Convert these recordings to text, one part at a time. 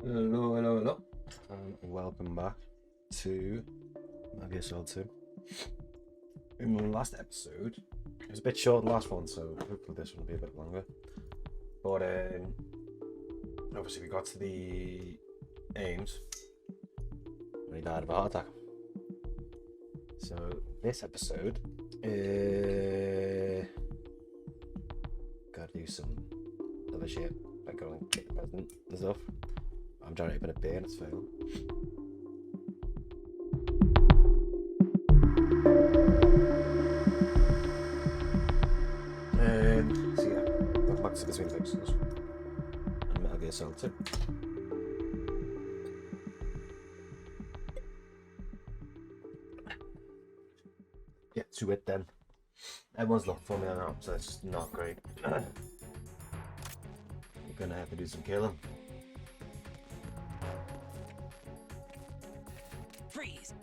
Hello. Welcome back to MGS2. In the last episode, it was a bit short, the last one, so hopefully this one will be a bit longer. But obviously we got to the aims and he died of a heart attack. So this episode, gotta do some other shit, like go and get the president and stuff. I'm trying to open a beer and it's failing. So yeah, welcome back to Between Pixels and Metal Gear Solid 2. Get to it then. Everyone's looking for me now, so it's not great. We're gonna have to do some killing. Freeze!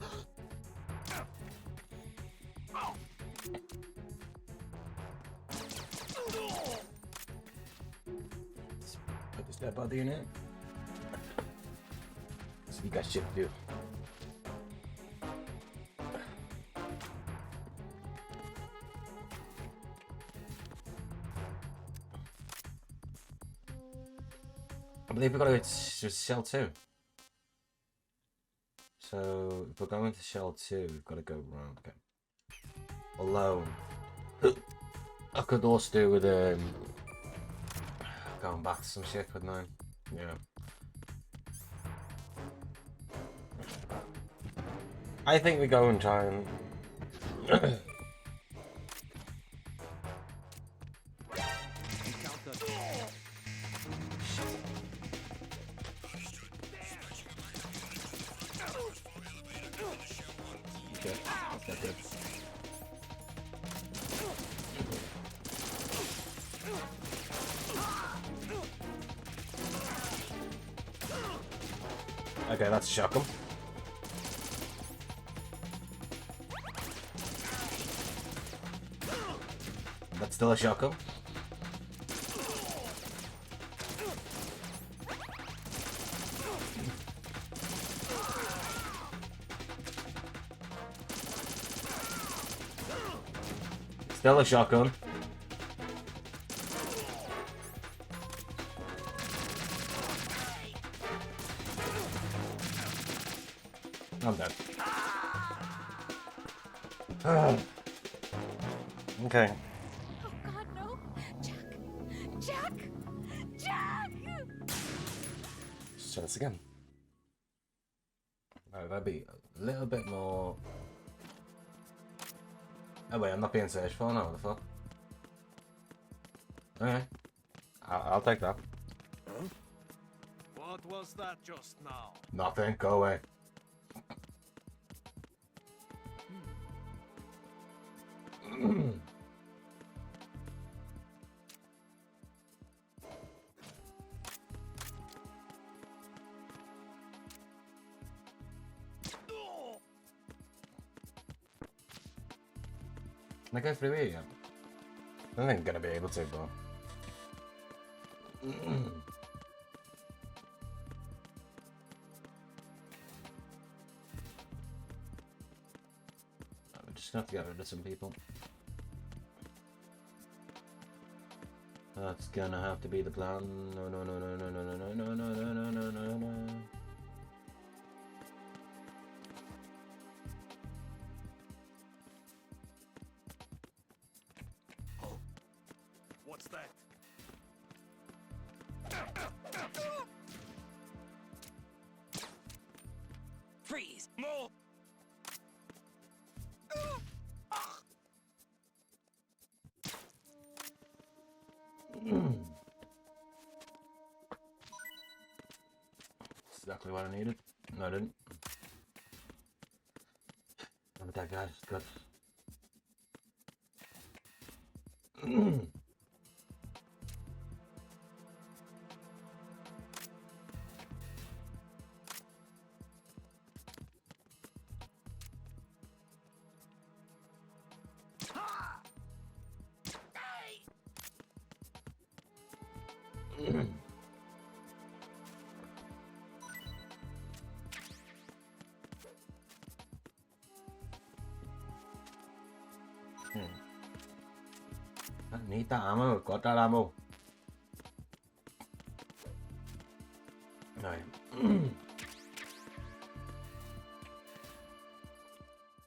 Put this dead body in it. So you got shit to do. I believe we've got to go to Shell 2. So if we're going to Shell 2, we've got to go round. Okay. Although I could also do with going back to some shit, couldn't I? Yeah. I think we go and try and okay, that's a shotgun. That's still a shotgun. Still a shotgun. I'm dead. Okay. Oh God, no! Jack! Let's try this again. No, that'd be a little bit more. Oh wait, I'm not being searched for now. What the fuck? Okay, I'll take that. Huh? What was that just now? Nothing. Go away. Can I go through here yet? I don't think I'm gonna be able to, but we're just gonna have to get rid of some people. That's gonna have to be the plan. No. What's that? Freeze! No! That's exactly what I needed. No, I didn't. I'm a dead guy. It's good. Need that ammo. Got that ammo. Alright.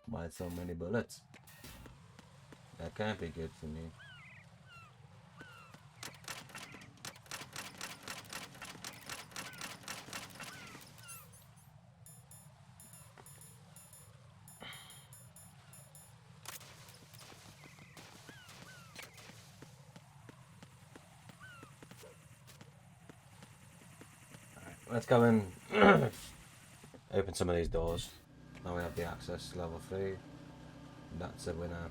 Why so many bullets? That can't be good for me. Let's go and open some of these doors. Now we have the access to level 3. That's a winner.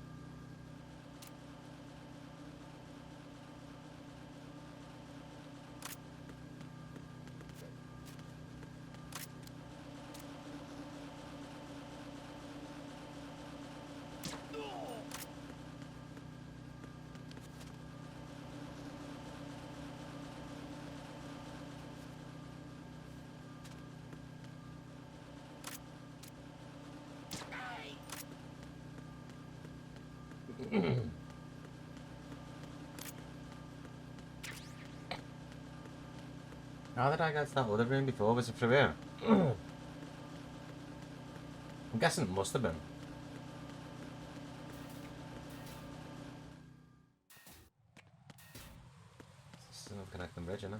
How did I get to that other room before? Was it through here? I'm guessing it must have been. Still not connecting bridge, innit?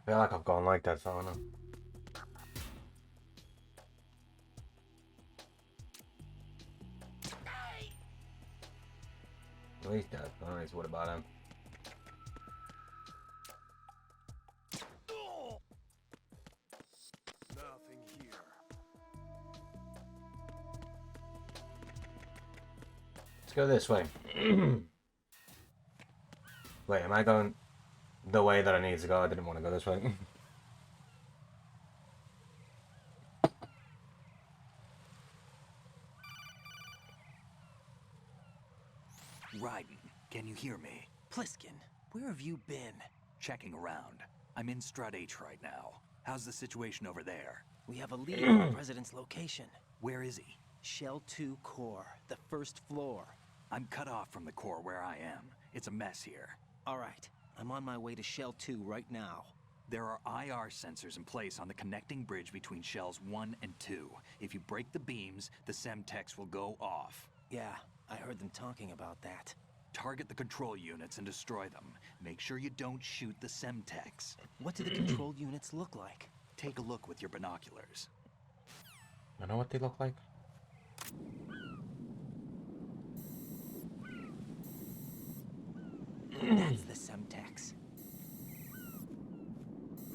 I feel like I've gone like that far now. Well, he's dead. Alright, what about him? Nothing here. Let's go this way. Wait, am I going the way that I need to go? I didn't want to go this way. Raiden, can you hear me? Pliskin, where have you been? Checking around. I'm in Strut H right now. How's the situation over there? We have a lead on the president's location. Where is he? Shell 2 core, the first floor. I'm cut off from the core where I am. It's a mess here. All right, I'm on my way to Shell 2 right now. There are IR sensors in place on the connecting bridge between Shells 1 and 2. If you break the beams, the Semtex will go off. Yeah, I heard them talking about that. Target the control units and destroy them. Make sure you don't shoot the Semtex. What do the control units look like? Take a look with your binoculars. I know what they look like. That's the Semtex.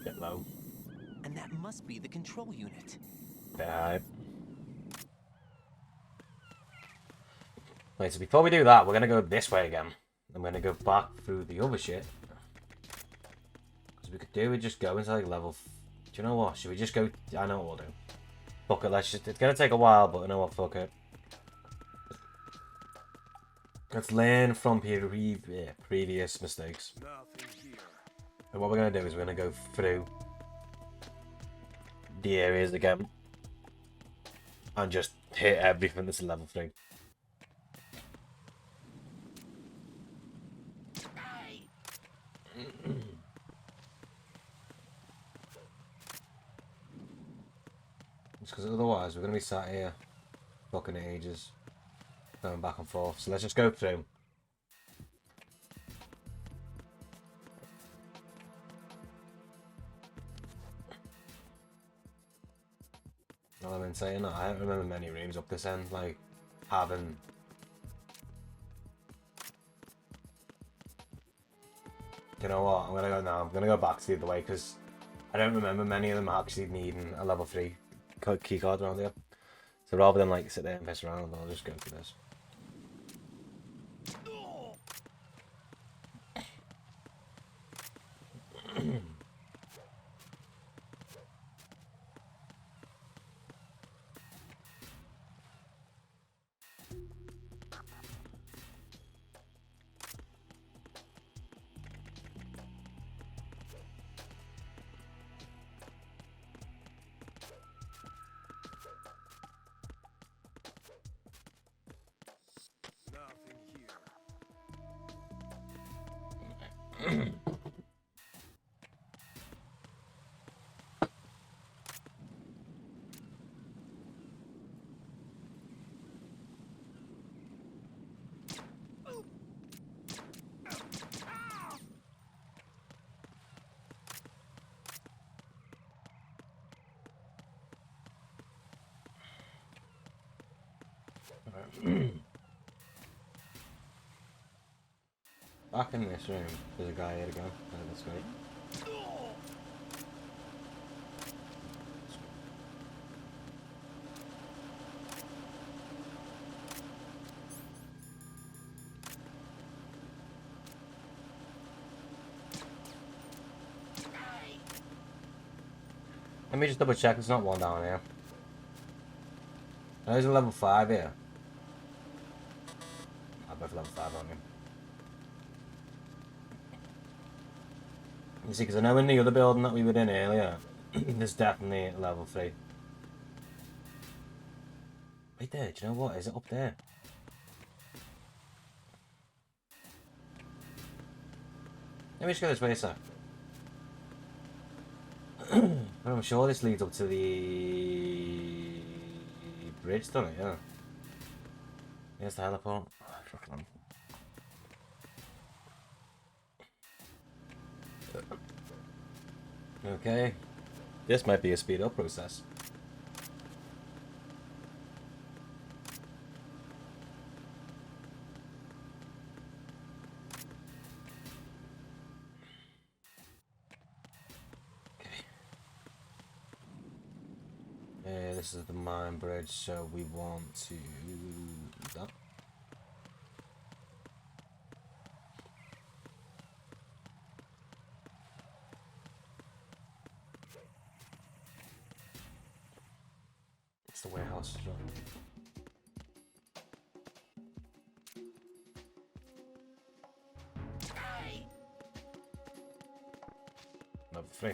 Bit low. And that must be the control unit. Bad. Wait, so before we do that, we're gonna go this way again. I'm gonna go back through the other shit. Because we could do with just go into like level. Do you know what? Should we just go? I know what we'll do. Fuck it, let's just. It's gonna take a while, but you know what? Fuck it. Let's learn from previous mistakes. Nothing here. And what we're gonna do is we're gonna go through the areas again and just hit everything that's level 3. Because otherwise we're going to be sat here fucking ages going back and forth, so let's just go through. Well, I've been saying that I don't remember many rooms up this end like having you know what, I'm gonna go back to the other way because I don't remember many of them actually needing a level 3 key card around here. So rather than like sit there and piss around, I'll just go for this. Back in this room, there's a guy here to go. Oh, that's great. Let me just double check, there's not one down here. There's a level 5 here. I'll go for level 5 on him. You see, because I know in the other building that we were in earlier, there's definitely a level 3. Right there, do you know what? Is it up there? Let me just go this way, sir. I'm sure this leads up to the bridge, doesn't it? Yeah. Here's the heliport. Okay. This might be a speed up process. This is the mine bridge, so we want to do that. It's the warehouse as well. Level 3.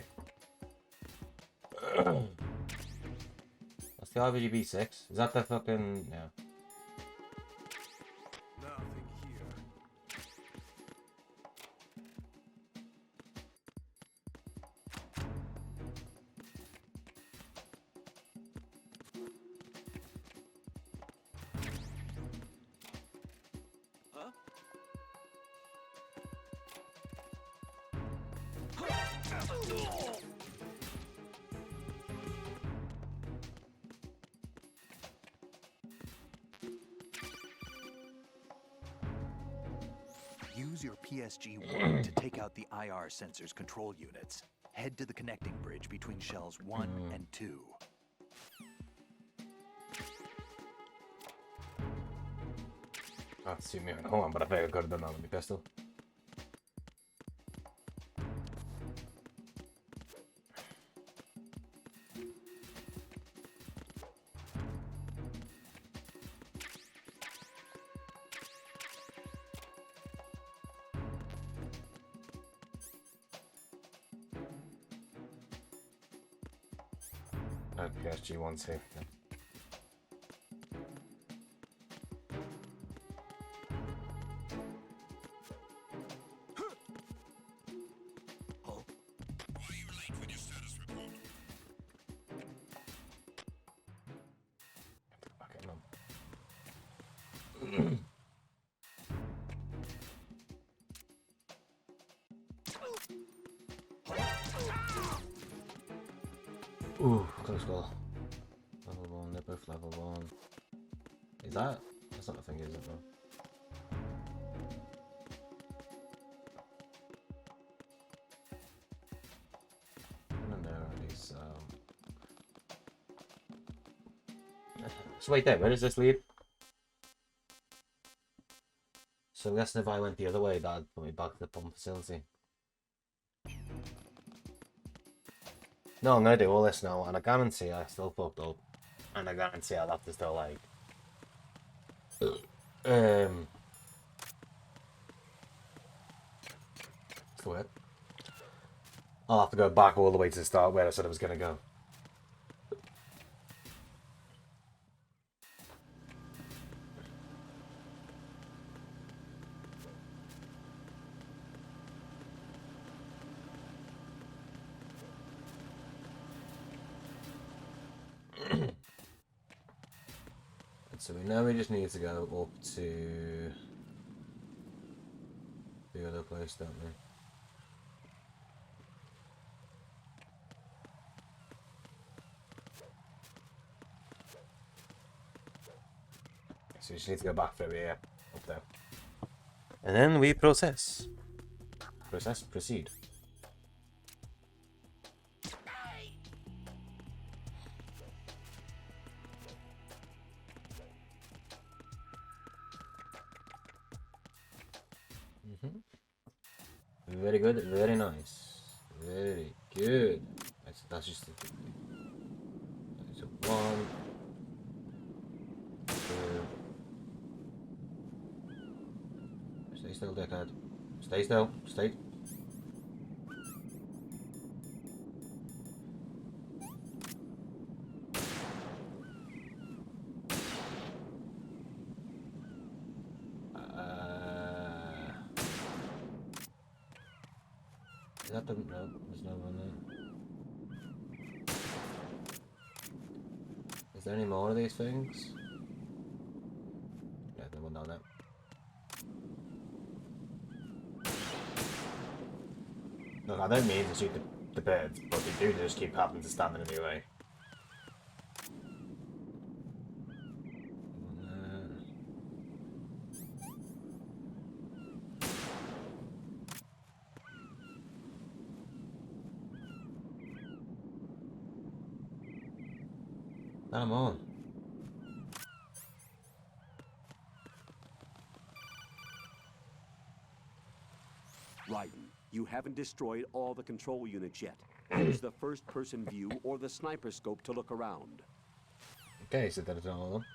That's the RVGB6. Is that the fucking... yeah. Nothing here. Huh? Use your PSG-1 to take out the IR sensors control units. Head to the connecting bridge between shells 1 and 2. Can't see me on home, but I think I could have done that with my pistol. PSG-1 too. Yeah. Ooh, close call. Level 1, they're both level 1. Is that? That's not the thing, is it, though? And there are these, So wait there, where does this lead? So I'm guessing if I went the other way, that'd put me back to the pump facility. No, I'm gonna do all this now, and I guarantee I still fucked up. And I guarantee I'll have to still, like... What's the word? I'll have to go back all the way to the start where I said I was gonna go. So we know we just need to go up to the other place, don't we? So we just need to go back through here, up there. And then we process. Proceed. Very good, very nice. Very good. That's just the so 1, 2. Stay still, dickhead. Stay still. Stay. Is that the... No, there's no one there. Is there any more of these things? Yeah, no one down there. Look, I don't mean to shoot the birds, but they do just keep happening to stand in the way. I'm on. Raiden, you haven't destroyed all the control units yet. Use the first-person view or the sniper scope to look around. Okay, so that's all of them.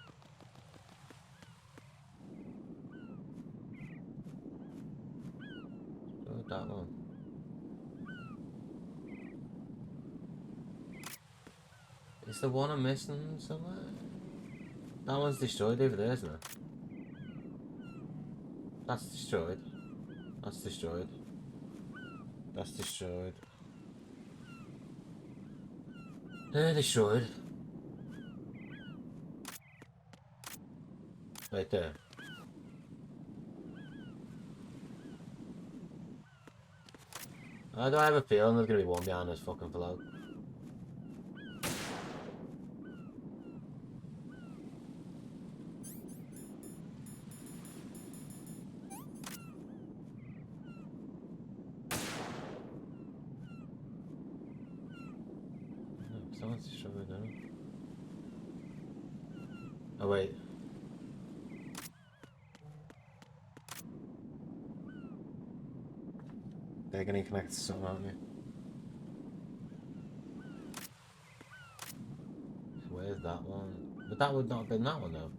So that one. Is the one I'm missing somewhere? That one's destroyed over there, isn't it? That's destroyed. That's destroyed. That's destroyed. They're destroyed. Right there. I do have a feeling there's gonna be one behind this fucking float. Someone's destroyed now. Oh wait. They're gonna connect to something, aren't they? So where's that one? But that would not have been that one though.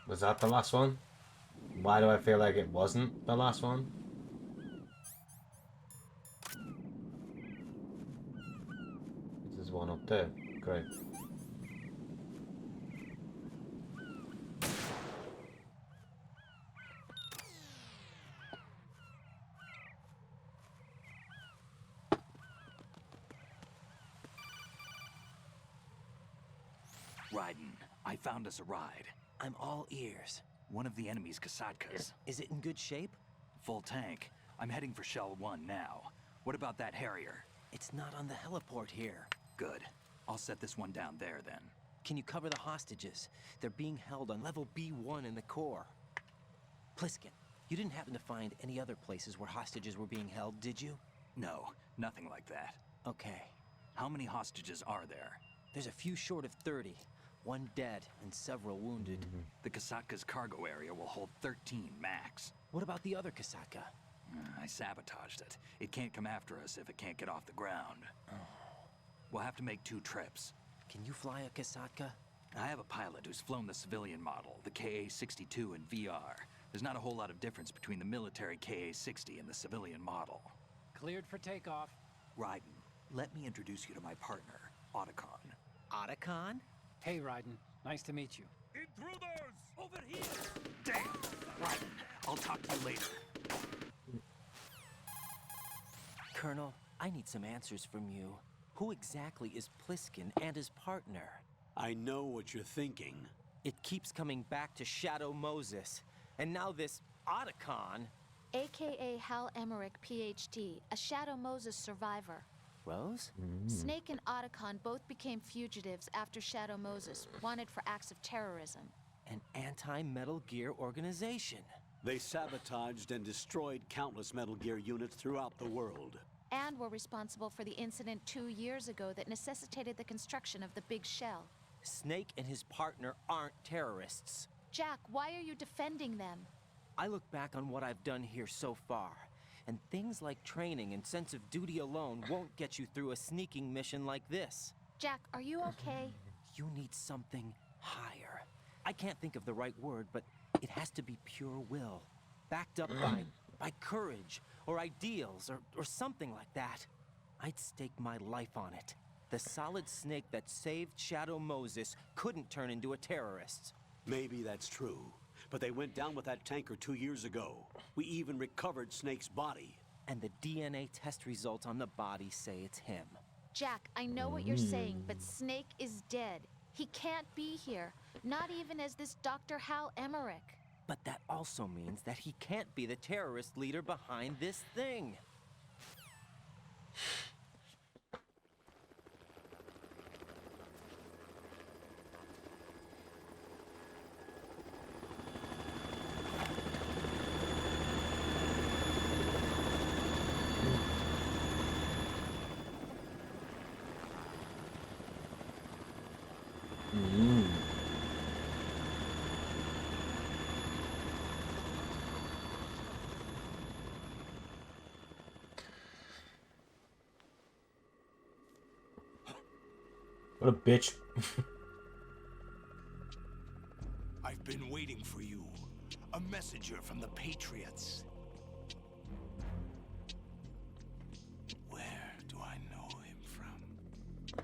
Was that the last one? Why do I feel like it wasn't the last one? There's one up there. Great. Raiden, I found us a ride. I'm all ears. One of the enemy's Kasatkas. Is it in good shape? Full tank. I'm heading for Shell 1 now. What about that Harrier? It's not on the heliport here. Good. I'll set this one down there then. Can you cover the hostages? They're being held on level B1 in the core. Pliskin, you didn't happen to find any other places where hostages were being held, did you? No, nothing like that. Okay. How many hostages are there? There's a few short of 30. One dead and several wounded. The Kasatka's cargo area will hold 13 max. What about the other Kasatka? I sabotaged it. It can't come after us if it can't get off the ground. We'll have to make 2 trips. Can you fly a Kasatka? I have a pilot who's flown the civilian model, the KA-62 in VR. There's not a whole lot of difference between the military KA-60 and the civilian model. Cleared for takeoff. Raiden, let me introduce you to my partner, Otacon. Otacon? Hey, Raiden. Nice to meet you. Intruders! Over here! Damn! Raiden, I'll talk to you later. Colonel, I need some answers from you. Who exactly is Pliskin and his partner? I know what you're thinking. It keeps coming back to Shadow Moses. And now this Otacon. AKA Hal Emmerich, PhD, a Shadow Moses survivor. Rose? Snake and Otacon both became fugitives after Shadow Moses, wanted for acts of terrorism. An anti-Metal Gear organization. They sabotaged and destroyed countless Metal Gear units throughout the world. And were responsible for the incident 2 years ago that necessitated the construction of the Big Shell. Snake and his partner aren't terrorists. Jack, why are you defending them? I look back on what I've done here so far, and things like training and sense of duty alone won't get you through a sneaking mission like this. Jack, are you okay? You need something higher. I can't think of the right word, but it has to be pure will, backed up by courage, or ideals, or something like that. I'd stake my life on it. The solid snake that saved Shadow Moses couldn't turn into a terrorist. Maybe that's true, but they went down with that tanker 2 years ago. We even recovered Snake's body. And the DNA test results on the body say it's him. Jack, I know what you're saying, but Snake is dead. He can't be here, not even as this Dr. Hal Emmerich. But that also means that he can't be the terrorist leader behind this thing. What a bitch. I've been waiting for you. A messenger from the Patriots. Where do I know him from?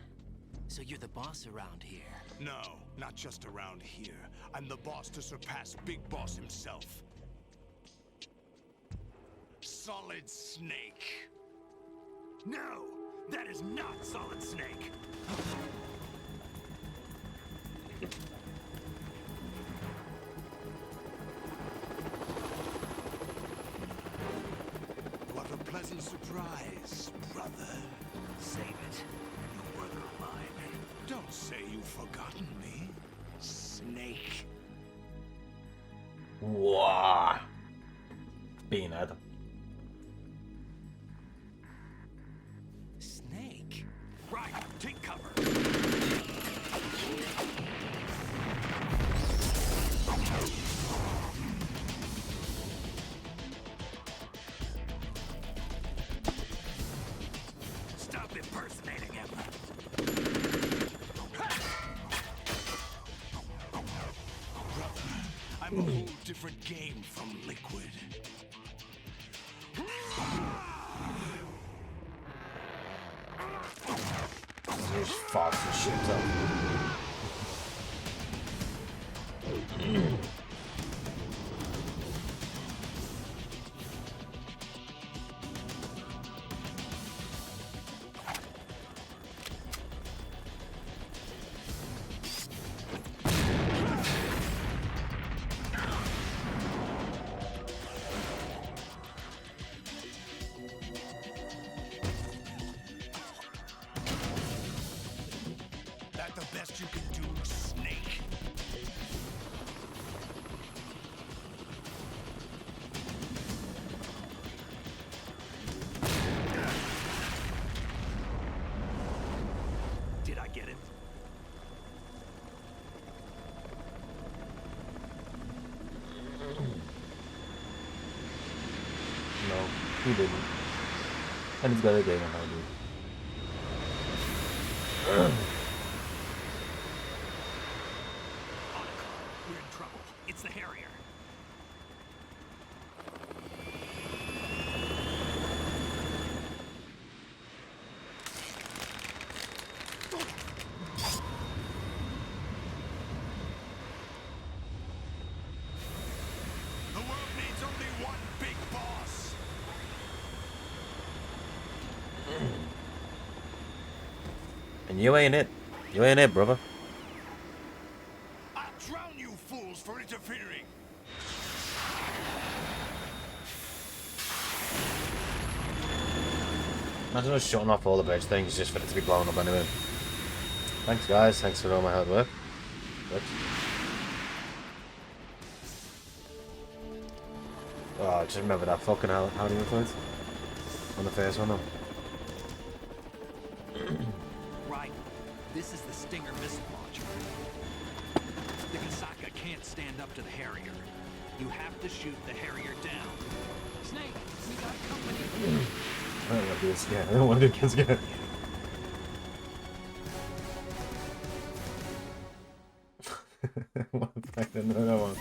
So you're the boss around here. No, not just around here. I'm the boss to surpass Big Boss himself. Solid Snake. No! That is not Solid Snake! What a pleasant surprise, brother. Save it. You brother of mine. Don't say you've forgotten me, Snake. Wow. Beanhead. Snake? Right, take cover! Stop impersonating him! Brother, I'm a whole different game from Liquid. Just farts and shit up. That the best you can do, Snake? Did I get it? No. He didn't. And he's got a game behind him. We're in trouble. It's the Harrier. The world needs only one big boss. And you ain't it. You ain't it, brother. I'll drown you fools for interfering. Imagine us shutting off all the bridge things just for it to be blown up anyway. Thanks, guys. Thanks for all my hard work. Good. Oh, just remember that fucking how do you fight? On the first one, though. Right. This is the Stinger missile launcher. The Kasaka can't stand up to the Harrier. You have to shoot the Harrier down. Snake, we got company. I don't want to do this again. I don't want to do this again. One back then, another one.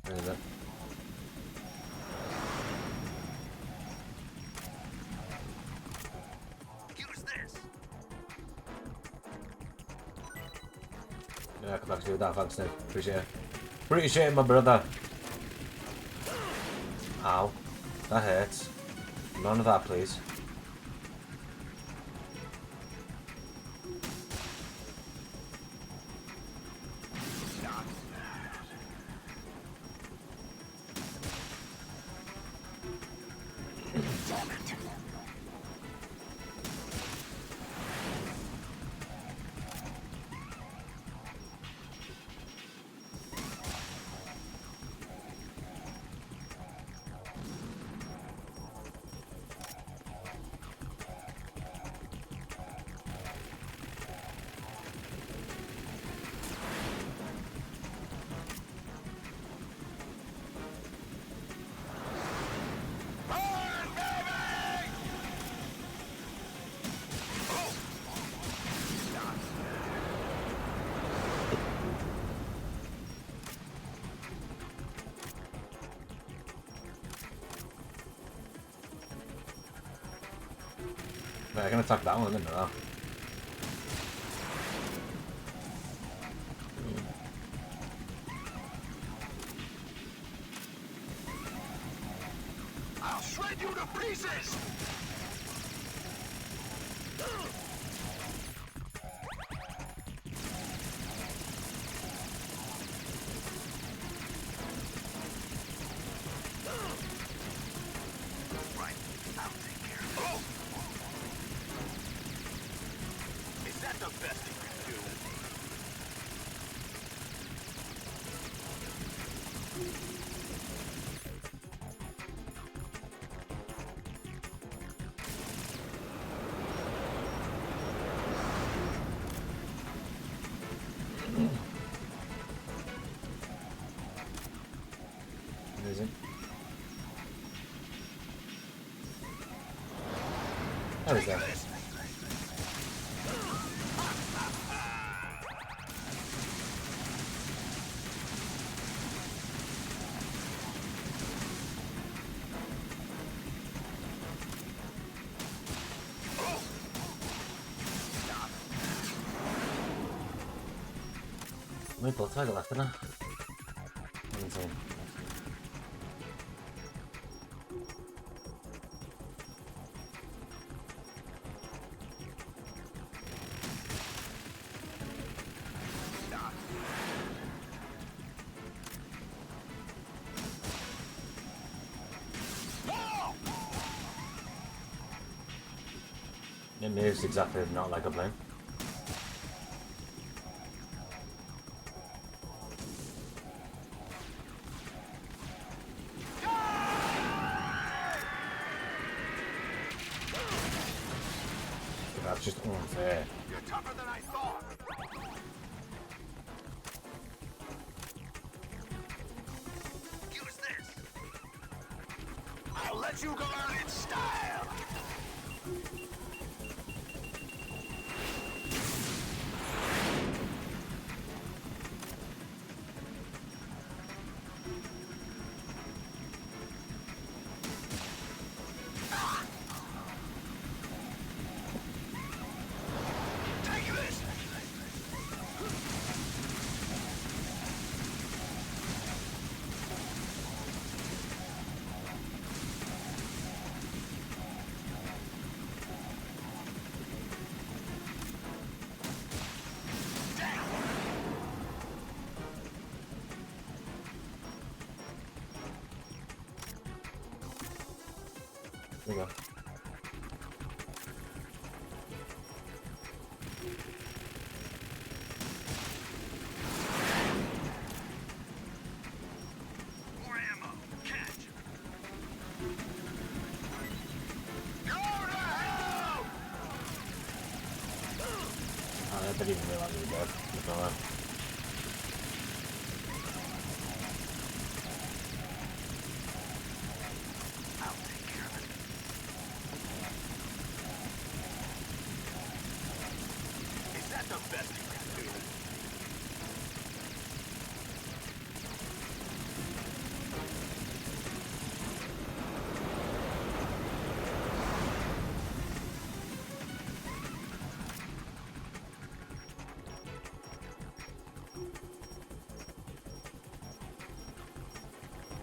Where is it? Use this. Yeah, come back to do that, thanks, Nick. Appreciate it. Appreciate it, my brother. Ow. That hurts. None of that, please. Right, I can attack that one, didn't I? I'll shred you to pieces. Right, I'll take care of it. Is that the best you can do? Amazing. How is that? My blood tiger left, didn't I? Insane. It moves exactly not like a plane. That's just unfair. You're tougher than I thought. I'll let you go out in style. Take this. There you go. More ammo. Catch. Go to hell! I didn't even realize it was dead. Look at that. I'll take care of it. Is that the best you can do?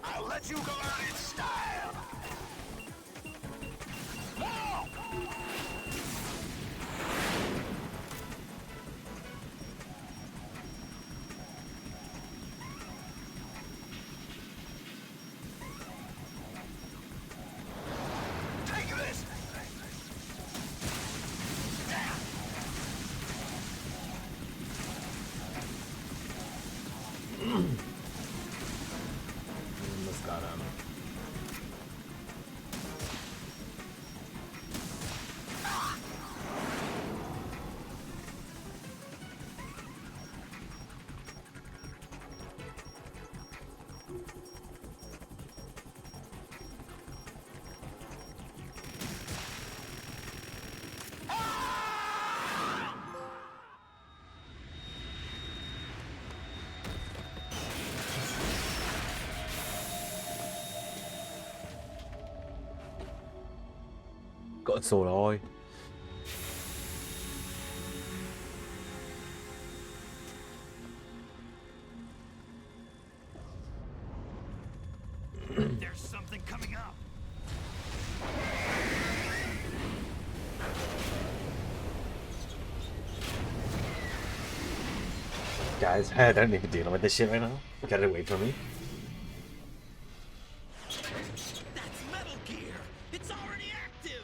I'll let you go out in style. No! Take this. Almost got him. Got so do I. There's something coming up. Guys, I don't need to deal with this shit right now. Get it away from me. That's Metal Gear. It's already active.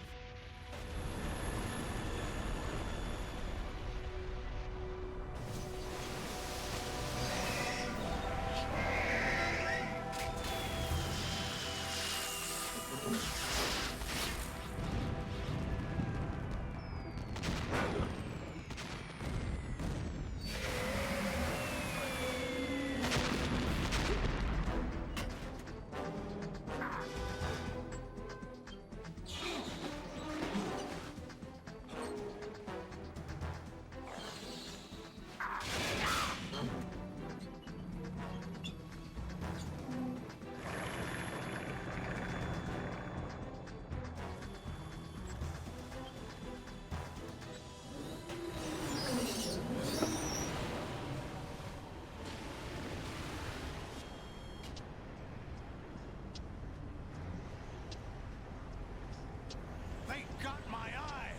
They got my eye.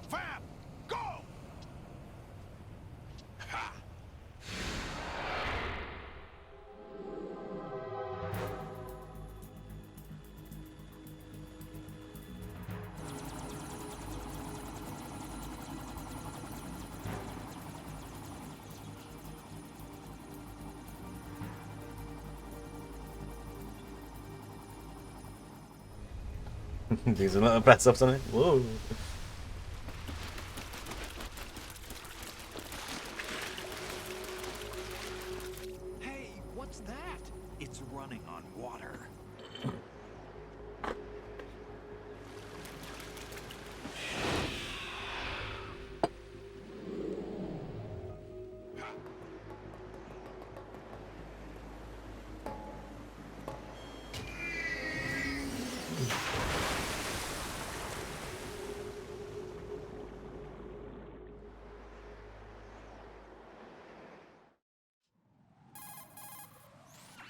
Fab, go! Ha! These are not press ups on it. Whoa. running on water.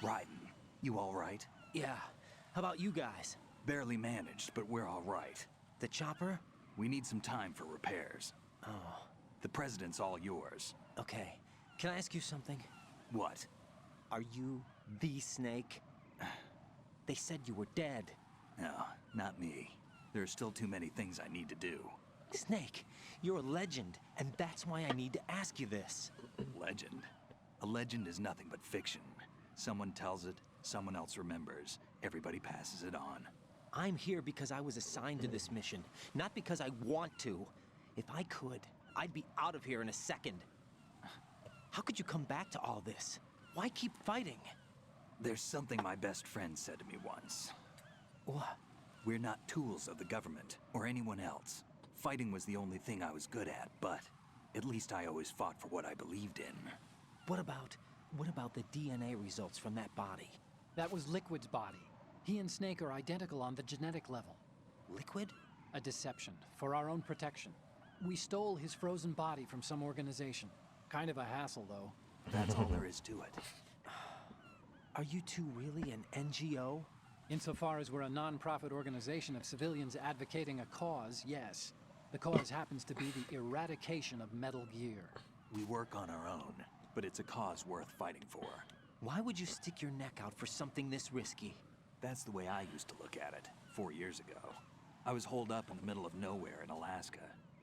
Raiden, you all right? Yeah. How about you guys? Barely managed, but we're all right. The chopper? We need some time for repairs. Oh, The president's all yours. okay. Can I ask you something? What? Are you the Snake? They said you were dead. No, not me. There are still too many things I need to do. Snake, you're a legend, and that's why I need to ask you this. Legend? A legend is nothing but fiction. Someone tells it, someone else remembers. Everybody passes it on. I'm here because I was assigned to this mission, not because I want to. If I could, I'd be out of here in a second. How could you come back to all this? Why keep fighting? There's something my best friend said to me once. What? We're not tools of the government or anyone else. Fighting was the only thing I was good at, but at least I always fought for what I believed in. What about the DNA results from that body? That was Liquid's body. He and Snake are identical on the genetic level. Liquid? A deception, for our own protection. We stole his frozen body from some organization. Kind of a hassle, though. That's all there is to it. Are you two really an NGO? Insofar as we're a non-profit organization of civilians advocating a cause, yes. The cause happens to be the eradication of Metal Gear. We work on our own, but it's a cause worth fighting for. Why would you stick your neck out for something this risky? That's the way I used to look at it, 4 years ago. I was holed up in the middle of nowhere in Alaska,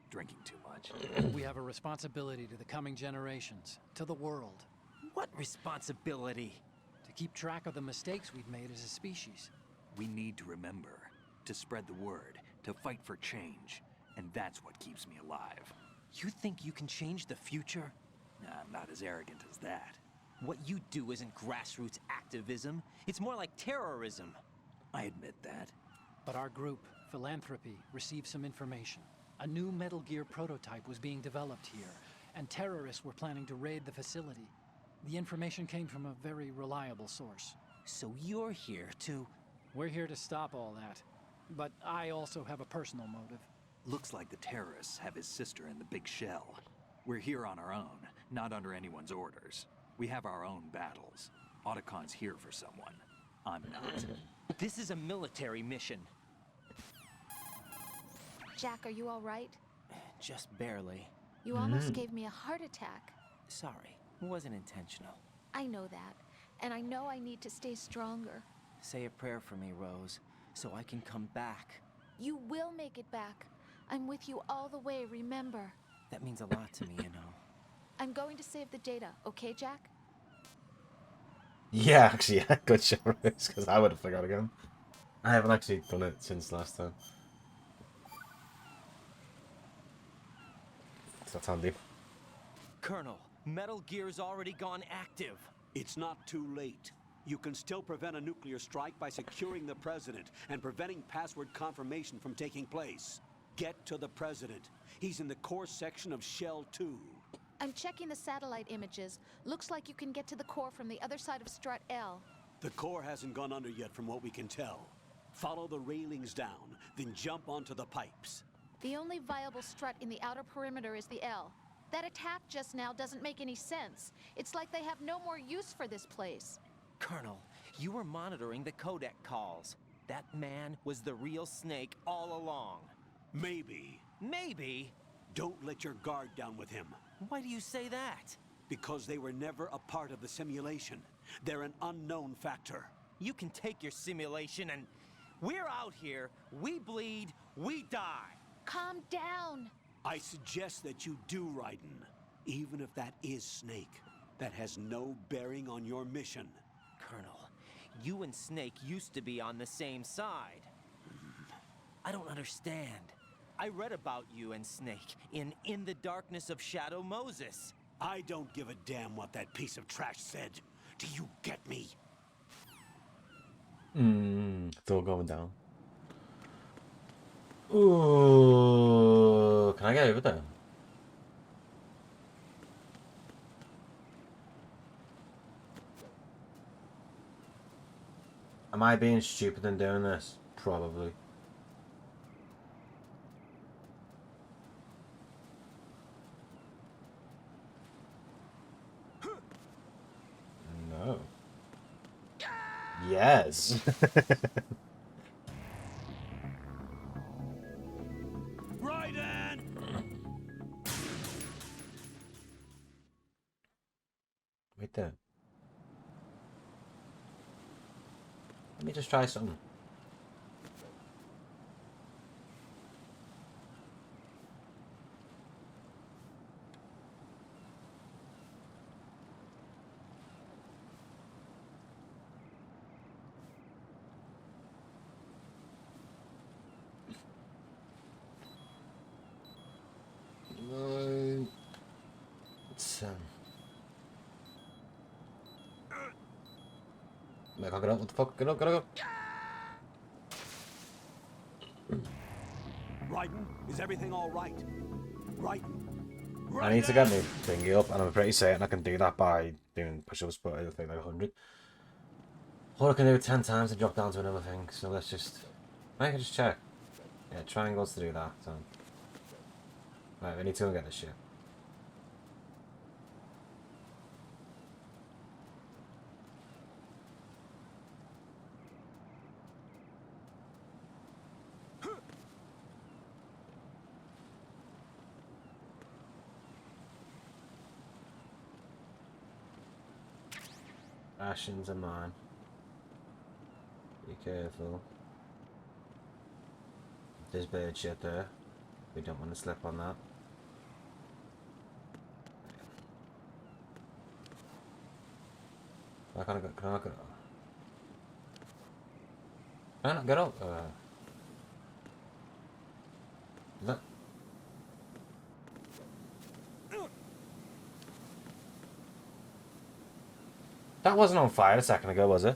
drinking too much. We have a responsibility to the coming generations, to the world, What responsibility? to keep track of the mistakes we've made as a species. We need to remember, to spread the word, to fight for change, and that's what keeps me alive. You think you can change the future? I'm not as arrogant as that. What you do isn't grassroots activism. It's more like terrorism. I admit that. But our group, Philanthropy, received some information. A new Metal Gear prototype was being developed here, and terrorists were planning to raid the facility. The information came from a very reliable source. So you're here to... We're here to stop all that. But I also have a personal motive. Looks like the terrorists have his sister in the big shell. We're here on our own, not under anyone's orders. We have our own battles. Otacon's here for someone. I'm not. This is a military mission. Jack, are you all right? Just barely. You almost gave me a heart attack. Sorry, it wasn't intentional. I know that, and I know I need to stay stronger. Say a prayer for me, Rose, so I can come back. You will make it back. I'm with you all the way, remember? That means a lot to me, you know. I'm going to save the data, okay, Jack? Yeah, actually, yeah, good shot, because I would have forgot again. I haven't actually done it since last time. So that's handy. Colonel, Metal Gear's already gone active. It's not too late. You can still prevent a nuclear strike by securing the president and preventing password confirmation from taking place. Get to the president. He's in the core section of Shell 2. I'm checking the satellite images. Looks like you can get to the core from the other side of Strut L. The core hasn't gone under yet from what we can tell. Follow the railings down, then jump onto the pipes. The only viable strut in the outer perimeter is the L. That attack just now doesn't make any sense. It's like they have no more use for this place. Colonel, you were monitoring the codec calls. That man was the real Snake all along. Maybe. Maybe? Don't let your guard down with him. Why do you say that? Because they were never a part of the simulation. They're an unknown factor. You can take your simulation and... We're out here, we bleed, we die. Calm down. I suggest that you do, Raiden. Even if that is Snake. That has no bearing on your mission. Colonel, you and Snake used to be on the same side. I don't understand. I read about you and Snake in the Darkness of Shadow Moses. I don't give a damn what that piece of trash said. Do you get me? It's all going down. Ooh, can I get over there? Am I being stupid in doing this? Probably. No. Yes. Raiden! Wait there. Let me just try something. It's I can't get up. What the fuck? Get up, get up. Raiden, is everything all right? Raiden. I need to get my thingy up, and I'm pretty certain I can do that by doing push-ups, but it'll take like 100. Or I can do it 10 times and drop down to another thing, so let's just... I can just check. Yeah, triangles to do that, so... Right, we need to go and get this shit. Rations are mine. Be careful. There's bird shit there. We don't want to slip on that. I can't get. Can I get? Can I not get up? That. That wasn't on fire a second ago, was it?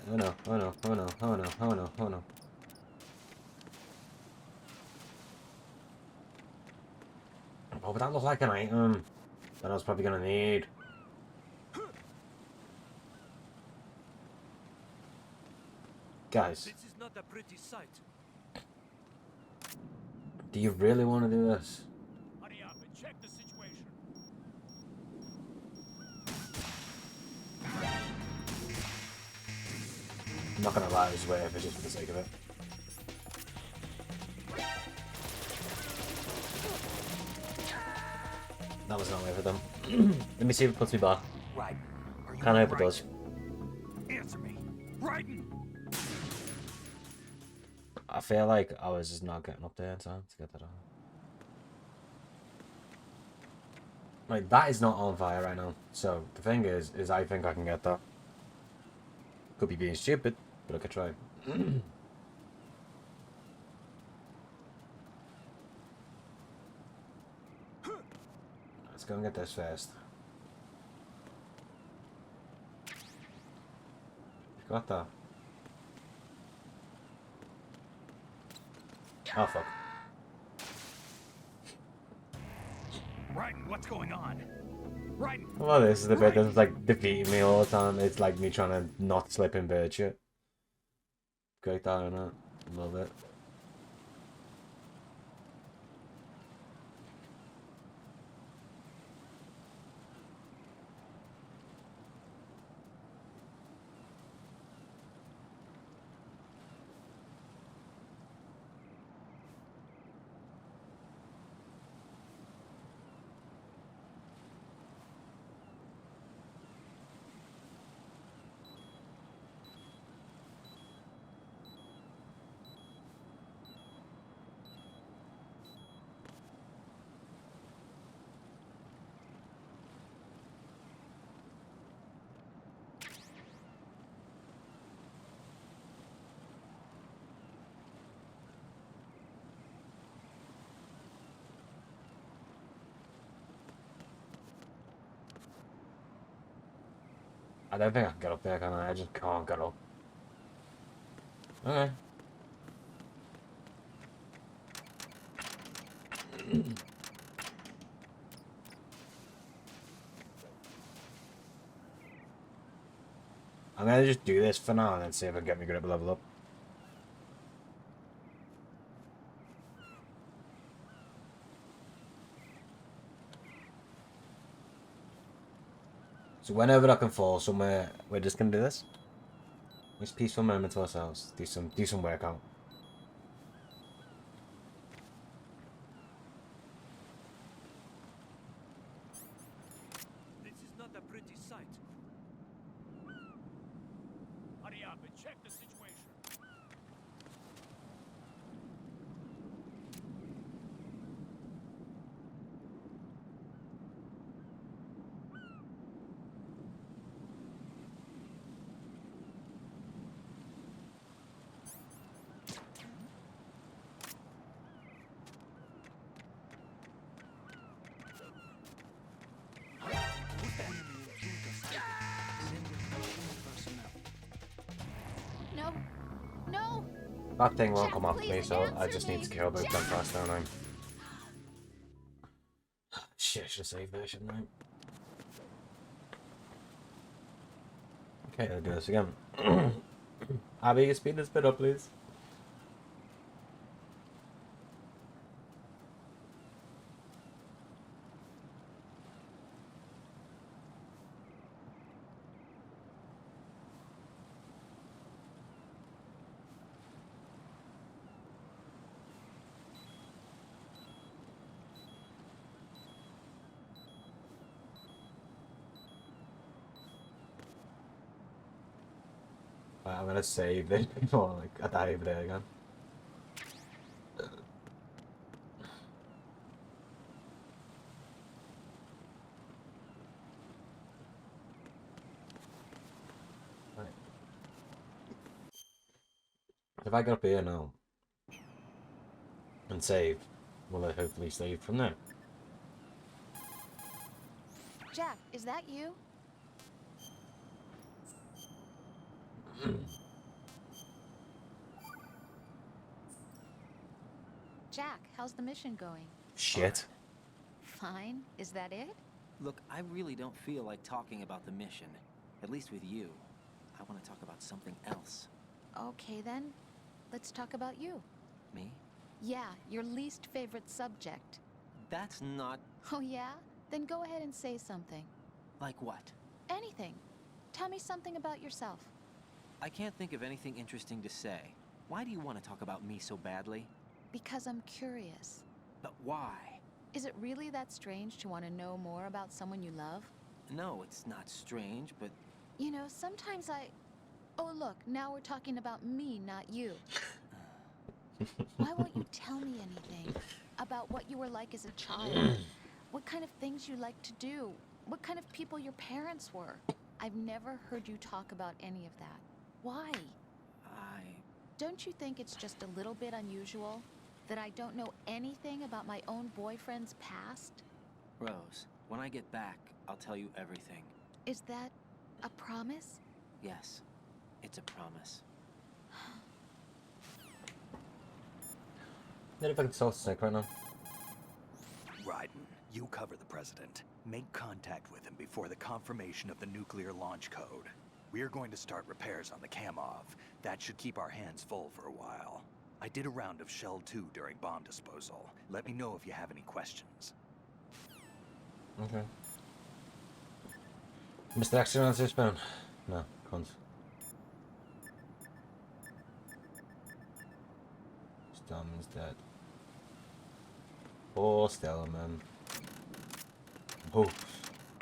Oh no, oh no, oh no, oh no, oh no, oh no. What would that look like an item that I was probably gonna need? Guys, This is not a pretty sight. do you really want to do this? Hurry up and check the situation. I'm not gonna lie, it was worth it just for the sake of it. That was not worth it then. Let me see if it puts me back. Raiden, are you Can't hope it alright? does. Answer me. Raiden! I feel like I was just not getting up there in time to get that on. Like, that is not on fire right now. So, the thing is I think I can get that. Could be being stupid, but I could try. Let's go and get this first. Got that. Oh, fuck. Raiden, what's going on? Raiden! Well, this is the bit that's like defeating me all the time. It's like me trying to not slip in bird shit. Great that, isn't it? Love it. I don't think I can get up there, can I? I just can't get up. Okay. I'm gonna just do this for now and then see if I can get my grip level up. So whenever I can fall somewhere, we're just gonna do this. Nice peaceful moment to ourselves. Do some workout. This is not a pretty sight. Hurry up and check the situation. No. No! That thing won't Jack, come after me, please so I answer just need me. to kill both them Jack! first, don't I? Shit, I should have saved there, shouldn't I? Okay, I'll do this again. Abby, speed this bit up, please. Right, I'm gonna save this before like I die over there again. Right. If I get up here now and save, will I hopefully save from there? Jack, is that you? Jack, how's the mission going? Shit. Fine. Is that it? Look, I really don't feel like talking about the mission. At least with you. I want to talk about something else. Okay then. Let's talk about you. Me? Yeah, your least favorite subject. That's not... Oh yeah? Then go ahead and say something. Like what? Anything. Tell me something about yourself. I can't think of anything interesting to say. Why do you want to talk about me so badly? Because I'm curious. But why? Is it really that strange to want to know more about someone you love? No, it's not strange, but... You know, sometimes Oh look, now we're talking about me, not you. Why won't you tell me anything about what you were like as a child? What kind of things you like to do? What kind of people your parents were? I've never heard you talk about any of that. Why? Don't you think it's just a little bit unusual that I don't know anything about my own boyfriend's past? Rose, when I get back, I'll tell you everything. Is that a promise? Yes, it's a promise. Maybe if I can solve the snake right now. Raiden, you cover the president. Make contact with him before the confirmation of the nuclear launch code. We're going to start repairs on the Kamov. That should keep our hands full for a while. I did a round of Shell 2 during bomb disposal. Let me know if you have any questions. Okay. Mr. Action on this phone? No, can't. Stallman's dead. Poor Stallman. Oh,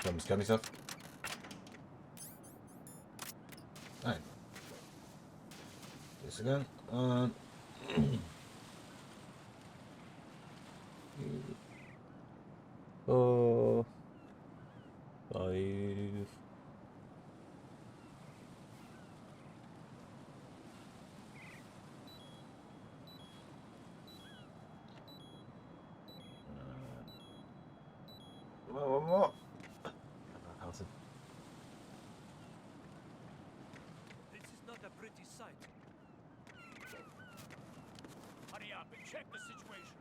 Stallman's got himself. Alright. This again. Oh. 5. One more. How's it? sight. Hurry up and check the situation.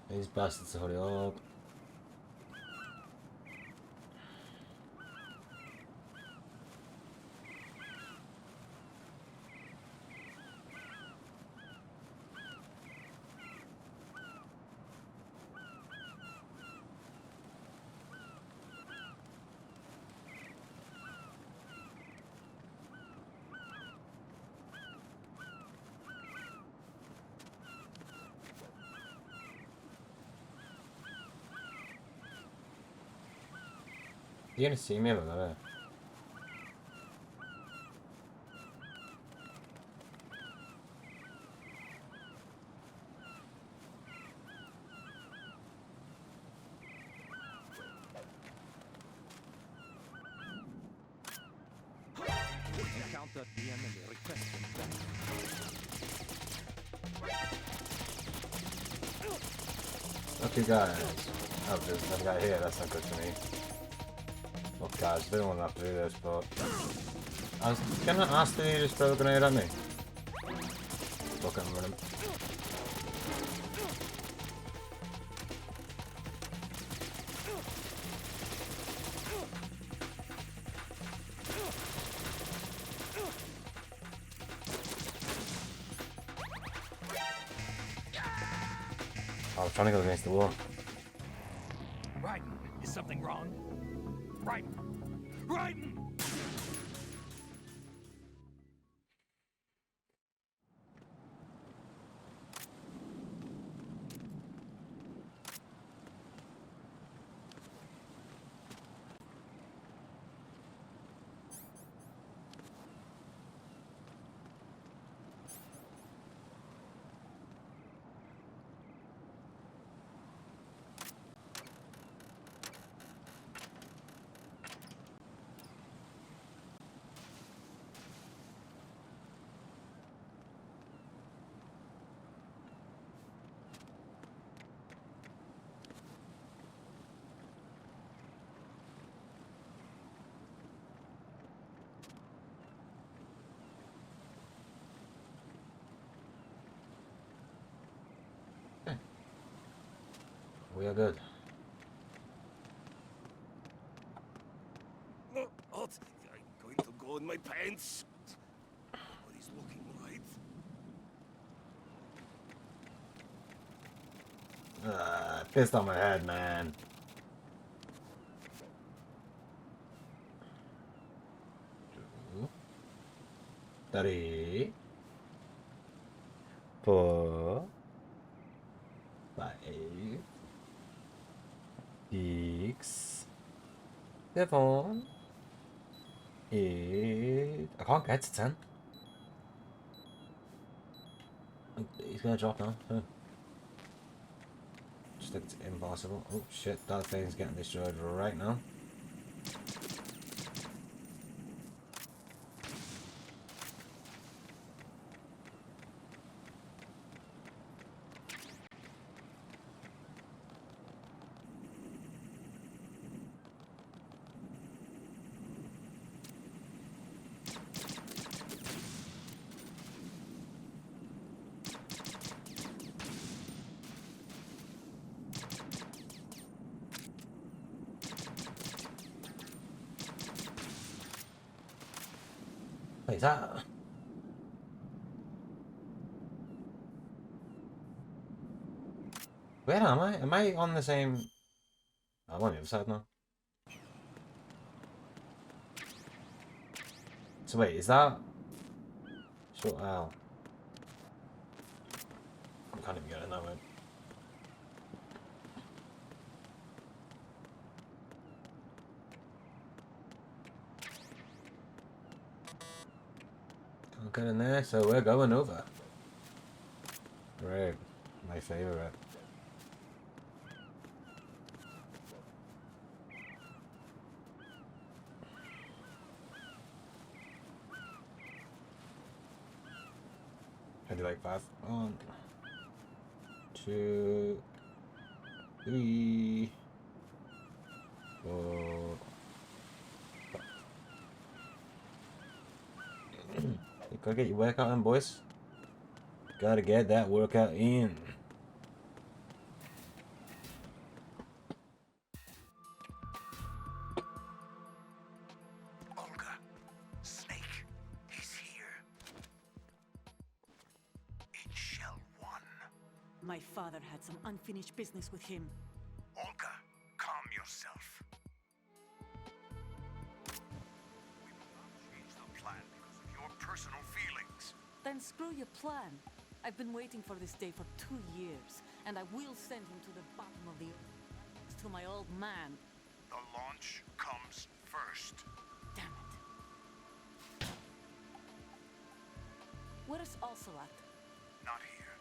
These bastards hurry up. You gonna see me about that? Encounter the enemy requesting backup. Look, you guys. Oh, there's another guy here. That's not good for me. Look, guys, I didn't want to have to do this, but I was gonna ask that you just throw a grenade at me. Look, I'm running. I was trying to go against the wall. Raiden, is something wrong? Raiden! Raiden! We are good. What? I'm going to go in my pants. Nobody's looking right. Pissed on my head, man. Two, 3, 4, 5, 6, 7, 8. I can't get to 10. He's gonna drop now. Huh. Just think it's impossible. Oh shit, that thing's getting destroyed right now. Wait, is that... Where am I? Am I on the same... Oh, I'm on the other side now. So wait, is that... So, I can't even get in that way. Can't get in there, so we're going over. Great. My favorite. I do like 5. 1, 2, 3, Oh. You gotta get your workout in, boys. Gotta get that workout in. Olga, Snake, he's here. In Shell 1. My father had some unfinished business with him. Olga, calm yourself. We will not change the plan because of your personal feelings. Then screw your plan. I've been waiting for this day for 2 years, and I will send him to the bottom of the earth. To my old man. The launch comes first. Damn it. Where's Ocelot? Not here.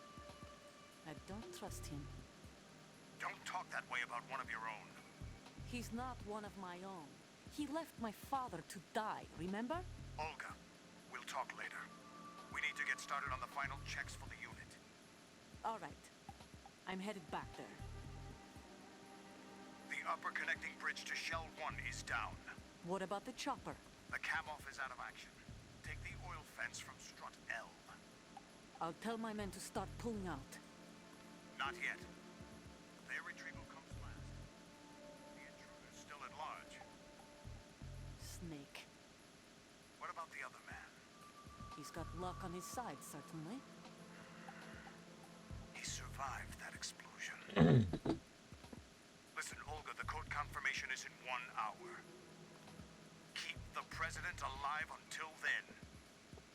I don't trust him. Don't talk that way about one of your own. He's not one of my own. He left my father to die, remember? Olga, we'll talk later. We need to get started on the final checks for the unit. All right. I'm headed back there. The upper connecting bridge to Shell 1 is down. What about the chopper? The cam-off is out of action. Take the oil fence from strut L. I'll tell my men to start pulling out. Not yet. Their retrieval comes last. The intruder's still at large. Snake. What about the other man? He's got luck on his side, certainly. He survived that explosion. Listen, Olga, the code confirmation is in 1 hour. Keep the president alive until then.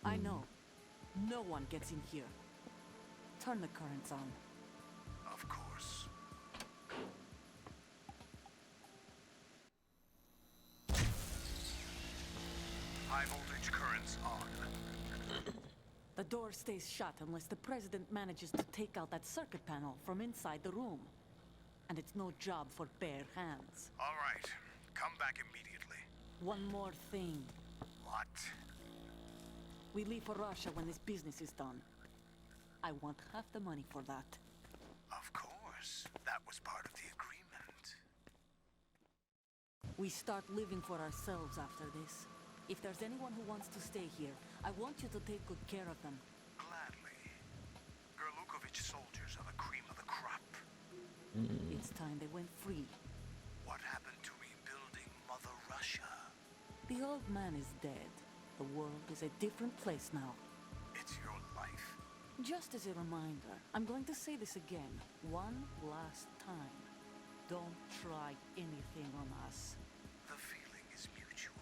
I know. No one gets in here. Turn the currents on. Of course. High voltage currents on. The door stays shut unless the president manages to take out that circuit panel from inside the room. And it's no job for bare hands. All right. Come back immediately. One more thing. What? We leave for Russia when this business is done. I want half the money for that. Of course. That was part of the agreement. We start living for ourselves after this. If there's anyone who wants to stay here, I want you to take good care of them. Gladly. Gerlukovich soldiers are the cream of the crop. It's time they went free. What happened to rebuilding Mother Russia? The old man is dead. The world is a different place now. It's your life. Just as a reminder, I'm going to say this again, one last time. Don't try anything on us. The feeling is mutual.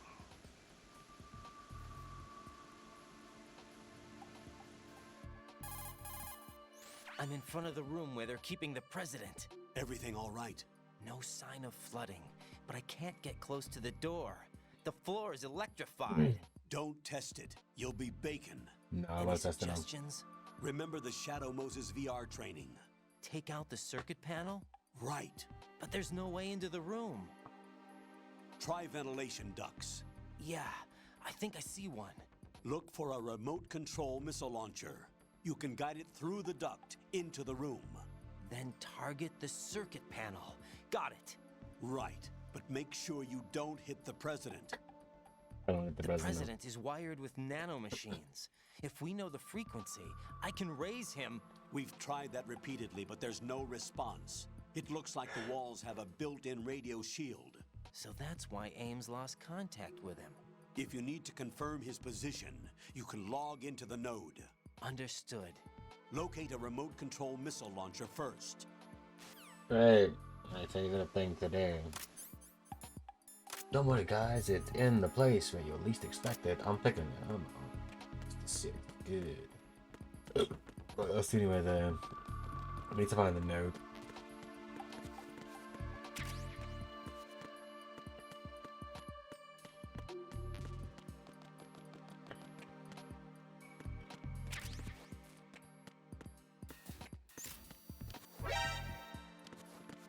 I'm in front of the room where they're keeping the president. Everything all right? No sign of flooding, but I can't get close to the door. The floor is electrified. Don't test it. You'll be bacon. No, I Any was testing him. suggestions? Remember the Shadow Moses VR training? Take out the circuit panel? Right. But there's no way into the room. Try ventilation ducts. Yeah, I think I see one. Look for a remote control missile launcher. You can guide it through the duct into the room. Then target the circuit panel. Got it. Right. But make sure you don't hit the president. I don't let the The president know. president is wired with nanomachines. If we know the frequency, I can raise him. We've tried that repeatedly, but there's no response. It looks like the walls have a built-in radio shield. So that's why Ames lost contact with him. If you need to confirm his position, you can log into the node. Understood. Locate a remote control missile launcher first. Right. My favorite thing to do. Don't worry, guys. It's in the place where you least expect it. I'm picking it. I'm sick. Good. Right, let's see anyway then. I need to find the node.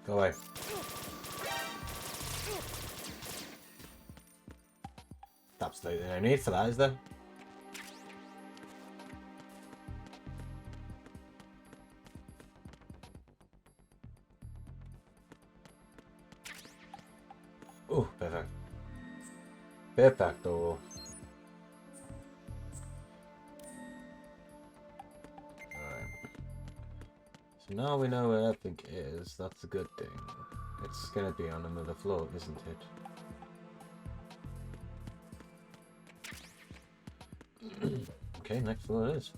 Go away. Absolutely no need for that, is there? Perfecto. Alright. So now we know where everything is. That's a good thing. It's gonna be on another floor, isn't it? Okay, next floor it is.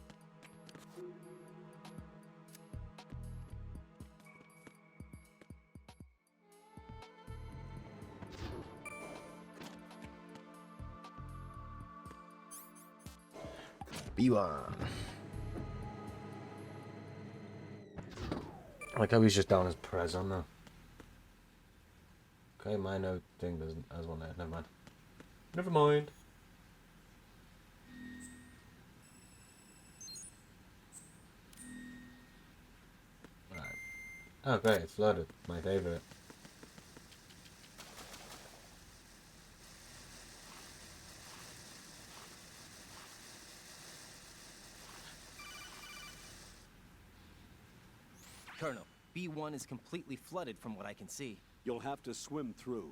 B1. Like how he's just down as Perez on there. Okay, my note thing doesn't has one there. Never mind. Never mind. Right. Oh great, it's flooded. My favorite. Colonel, B1 is completely flooded from what I can see. You'll have to swim through.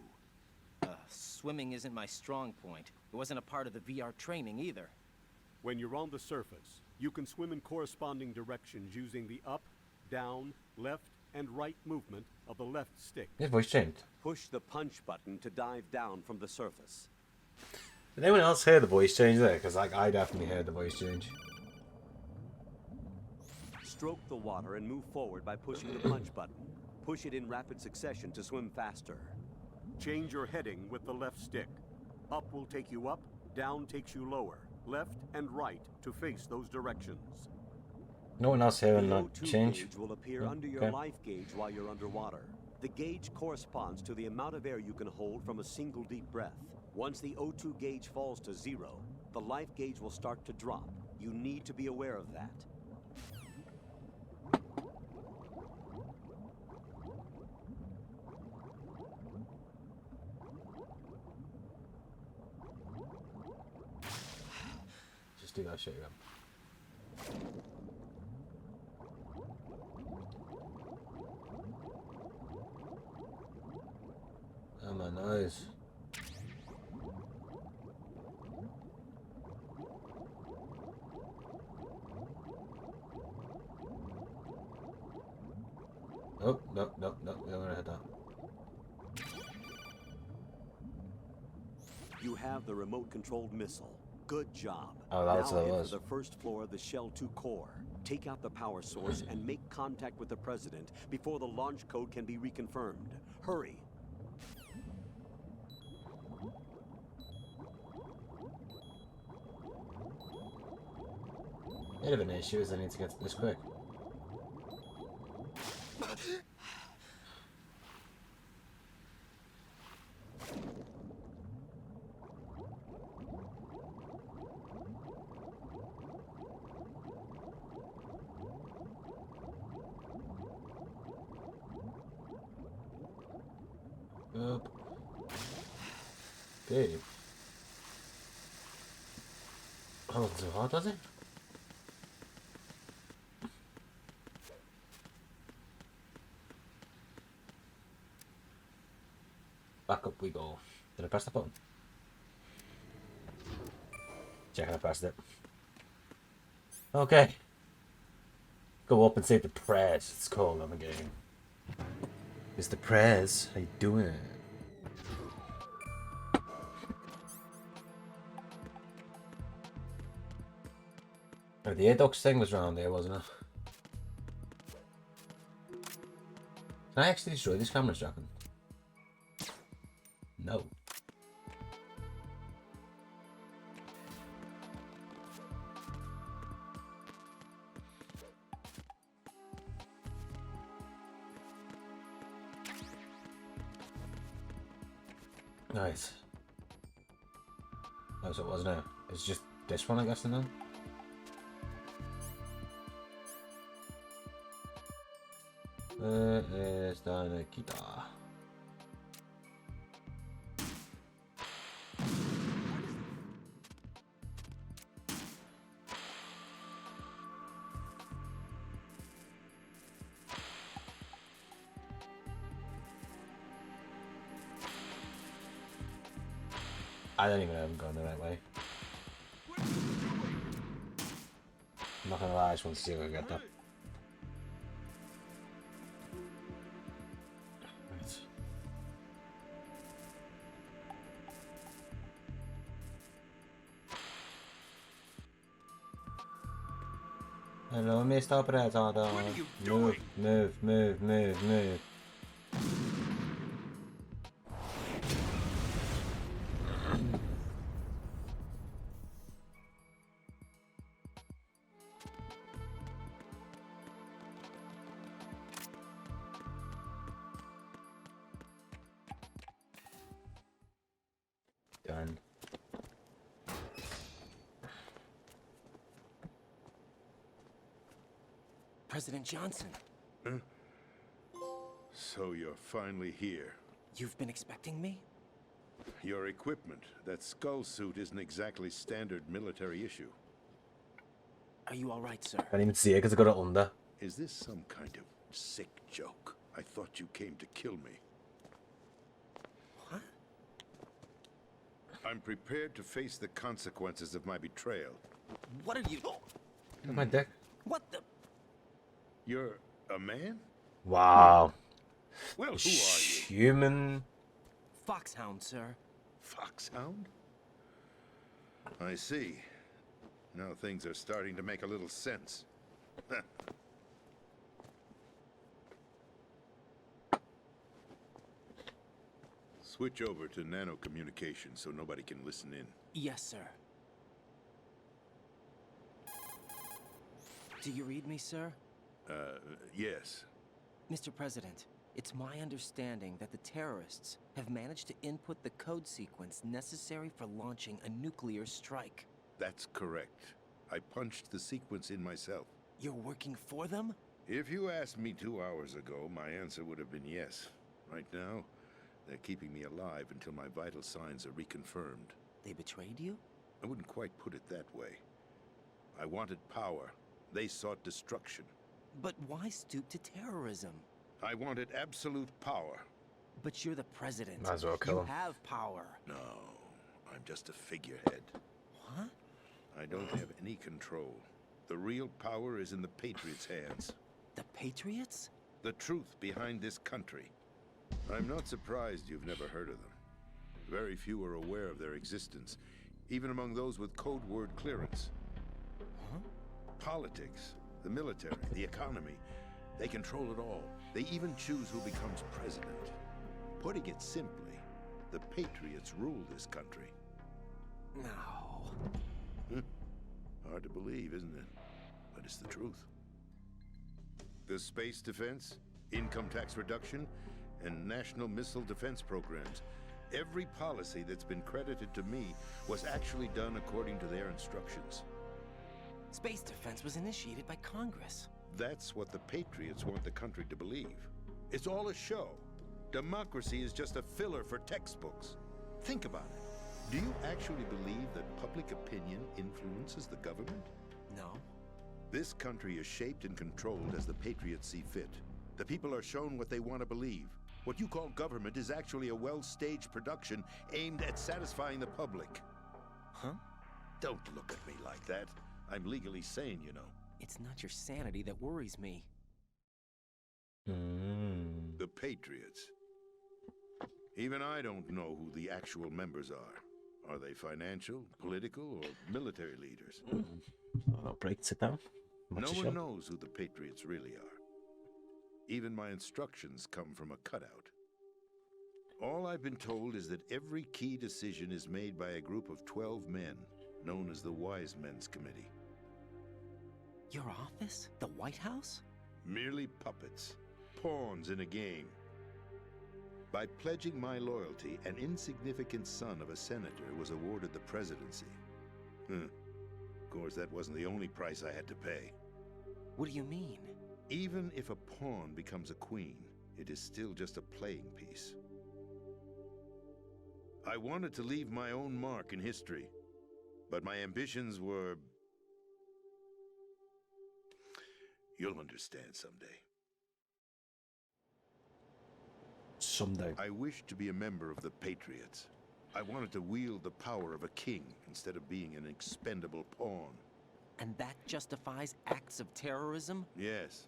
Swimming isn't my strong point. It wasn't a part of the VR training either. When you're on the surface, you can swim in corresponding directions using the up, down, left, and right movement of the left stick. His voice changed. Push the punch button to dive down from the surface. Did anyone else hear the voice change there? Because like I definitely heard the voice change. Stroke the water and move forward by pushing the punch button. Push it in rapid succession to swim faster. Change your heading with the left stick. Up will take you up, down takes you lower. Left and right to face those directions. No one else hearing The that O2 change? gauge will appear Oh, under your okay. life gauge while you're underwater. The gauge corresponds to the amount of air you can hold from a single deep breath. Once the O2 gauge falls to 0, the life gauge will start to drop. You need to be aware of that. Just do that shit again. Oh my nose. Oh, no, no, no, we don't want to hit that. You have the remote-controlled missile. Good job. Oh, that's now what it head was. for the first floor of the Shell 2 core. Take out the power source and make contact with the President before the launch code can be reconfirmed. Hurry. Bit of an issue is I need to get to this quick. Up. Babe. Oh, so hard, does it? Back up we go. Did I press the button? Checking I pressed it. Okay. Go up and save the Prez. It's called on the game. Mr. Prez, how you doing? Oh, the air ducts thing was around there, wasn't it? Can I actually destroy these cameras, Jackin? No. Nice. Oh, so it wasn't it? It's just this one, I guess, and then? Está Nikita. I don't even know if I'm going the right way. I'm not gonna lie, I just want to see if I can get that. Right. Hello, Mr. President. What are you Move, doing? move. Done. President Johnson, So you're finally here. you've been expecting me? Your equipment, that skull suit, isn't exactly standard military issue. Are you all right, sir? Can't even see it because I got it under. Is this some kind of sick joke? I thought you came to kill me. What? I'm prepared to face the consequences of my betrayal. What are you? My dick. What the? You're a man? Wow. Well, who are you? Human. Foxhound, sir. Foxhound? I see. Now things are starting to make a little sense. Switch over to nano communication so nobody can listen in. Yes, sir. Do you read me, sir? Yes. Mr. President, it's my understanding that the terrorists have managed to input the code sequence necessary for launching a nuclear strike. That's correct. I punched the sequence in myself. You're working for them? If you asked me 2 hours ago, my answer would have been yes. Right now, they're keeping me alive until my vital signs are reconfirmed. They betrayed you? I wouldn't quite put it that way. I wanted power. They sought destruction. But why stoop to terrorism? I wanted absolute power. But you're the president. Might as well kill you him. have power. No, I'm just a figurehead. What? I don't have any control. The real power is in the Patriots' hands. The Patriots? The truth behind this country. I'm not surprised you've never heard of them. Very few are aware of their existence, even among those with code word clearance. Huh? Politics, the military, the economy, they control it all. They even choose who becomes president. Putting it simply, the Patriots rule this country. No. Hard to believe, isn't it? But it's the truth. The space defense, income tax reduction, and national missile defense programs. Every policy that's been credited to me was actually done according to their instructions. Space defense was initiated by Congress. That's what the Patriots want the country to believe. It's all a show. Democracy is just a filler for textbooks. Think about it. Do you actually believe that public opinion influences the government? No. This country is shaped and controlled as the Patriots see fit. The people are shown what they want to believe. What you call government is actually a well-staged production aimed at satisfying the public. Huh? Don't look at me like that. I'm legally sane, you know. It's not your sanity that worries me. The Patriots. Even I don't know who the actual members are. Are they financial, political, or military leaders? I'll break. Sit down. Watch No the one show. knows who the Patriots really are. Even my instructions come from a cutout. All I've been told is that every key decision is made by a group of 12 men, known as the Wise Men's Committee. Your office? The White House? Merely puppets, pawns in a game. By pledging my loyalty, an insignificant son of a senator was awarded the presidency. Of course, that wasn't the only price I had to pay. What do you mean? Even if a pawn becomes a queen, it is still just a playing piece. I wanted to leave my own mark in history, but my ambitions were... You'll understand someday. Someday. I wish to be a member of the Patriots. I wanted to wield the power of a king instead of being an expendable pawn. And that justifies acts of terrorism? Yes.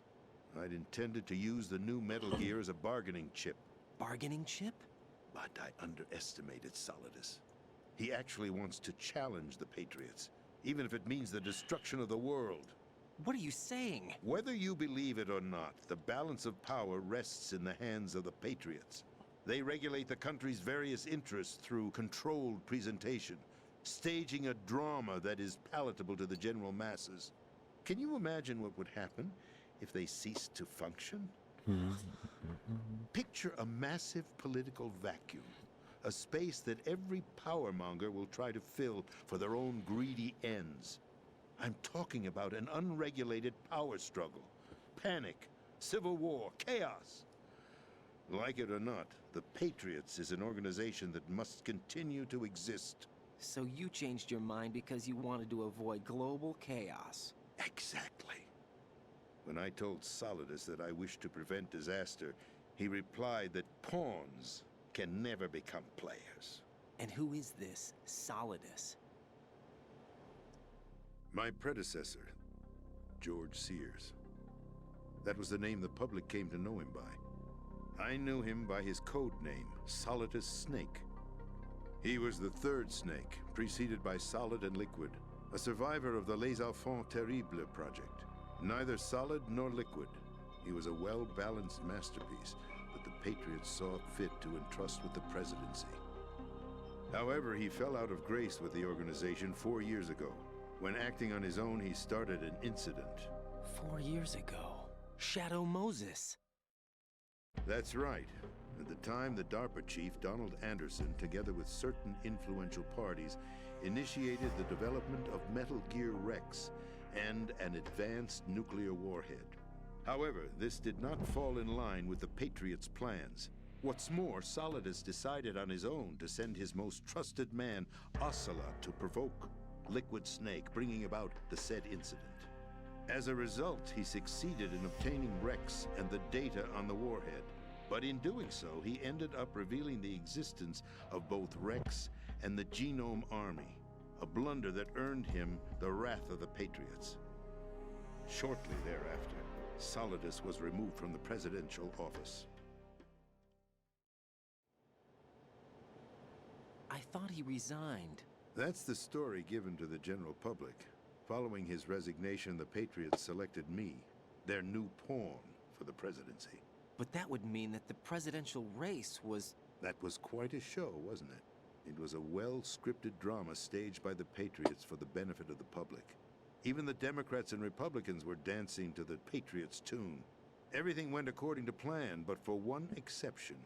I'd intended to use the new Metal Gear as a bargaining chip. Bargaining chip? But I underestimated Solidus. He actually wants to challenge the Patriots, even if it means the destruction of the world. What are you saying? Whether you believe it or not, the balance of power rests in the hands of the Patriots. They regulate the country's various interests through controlled presentation, staging a drama that is palatable to the general masses. Can you imagine what would happen if they ceased to function? Picture a massive political vacuum, a space that every powermonger will try to fill for their own greedy ends. I'm talking about an unregulated power struggle, panic, civil war, chaos. Like it or not, the Patriots is an organization that must continue to exist. So you changed your mind because you wanted to avoid global chaos. Exactly. When I told Solidus that I wished to prevent disaster, he replied that pawns can never become players. And who is this Solidus? My predecessor, George Sears. That was the name the public came to know him by. I knew him by his code name, Solidus Snake. He was the third Snake, preceded by Solid and Liquid, a survivor of the Les Enfants Terribles project. Neither solid nor liquid, he was a well-balanced masterpiece that the Patriots saw fit to entrust with the presidency. However, he fell out of grace with the organization 4 years ago. When acting on his own, he started an incident. 4 years ago. Shadow Moses. That's right. At the time, the DARPA chief, Donald Anderson, together with certain influential parties, initiated the development of Metal Gear Rex and an advanced nuclear warhead. However, this did not fall in line with the Patriots' plans. What's more, Solidus decided on his own to send his most trusted man, Ocelot, to provoke Liquid Snake, bringing about the said incident. As a result, he succeeded in obtaining Rex and the data on the warhead. But in doing so, he ended up revealing the existence of both Rex and the Genome Army, a blunder that earned him the wrath of the Patriots. Shortly thereafter, Solidus was removed from the presidential office. I thought he resigned. That's the story given to the general public. Following his resignation, the Patriots selected me, their new pawn, for the presidency. But that would mean that the presidential race was... That was quite a show, wasn't it? It was a well-scripted drama staged by the Patriots for the benefit of the public. Even the Democrats and Republicans were dancing to the Patriots' tune. Everything went according to plan, but for one exception.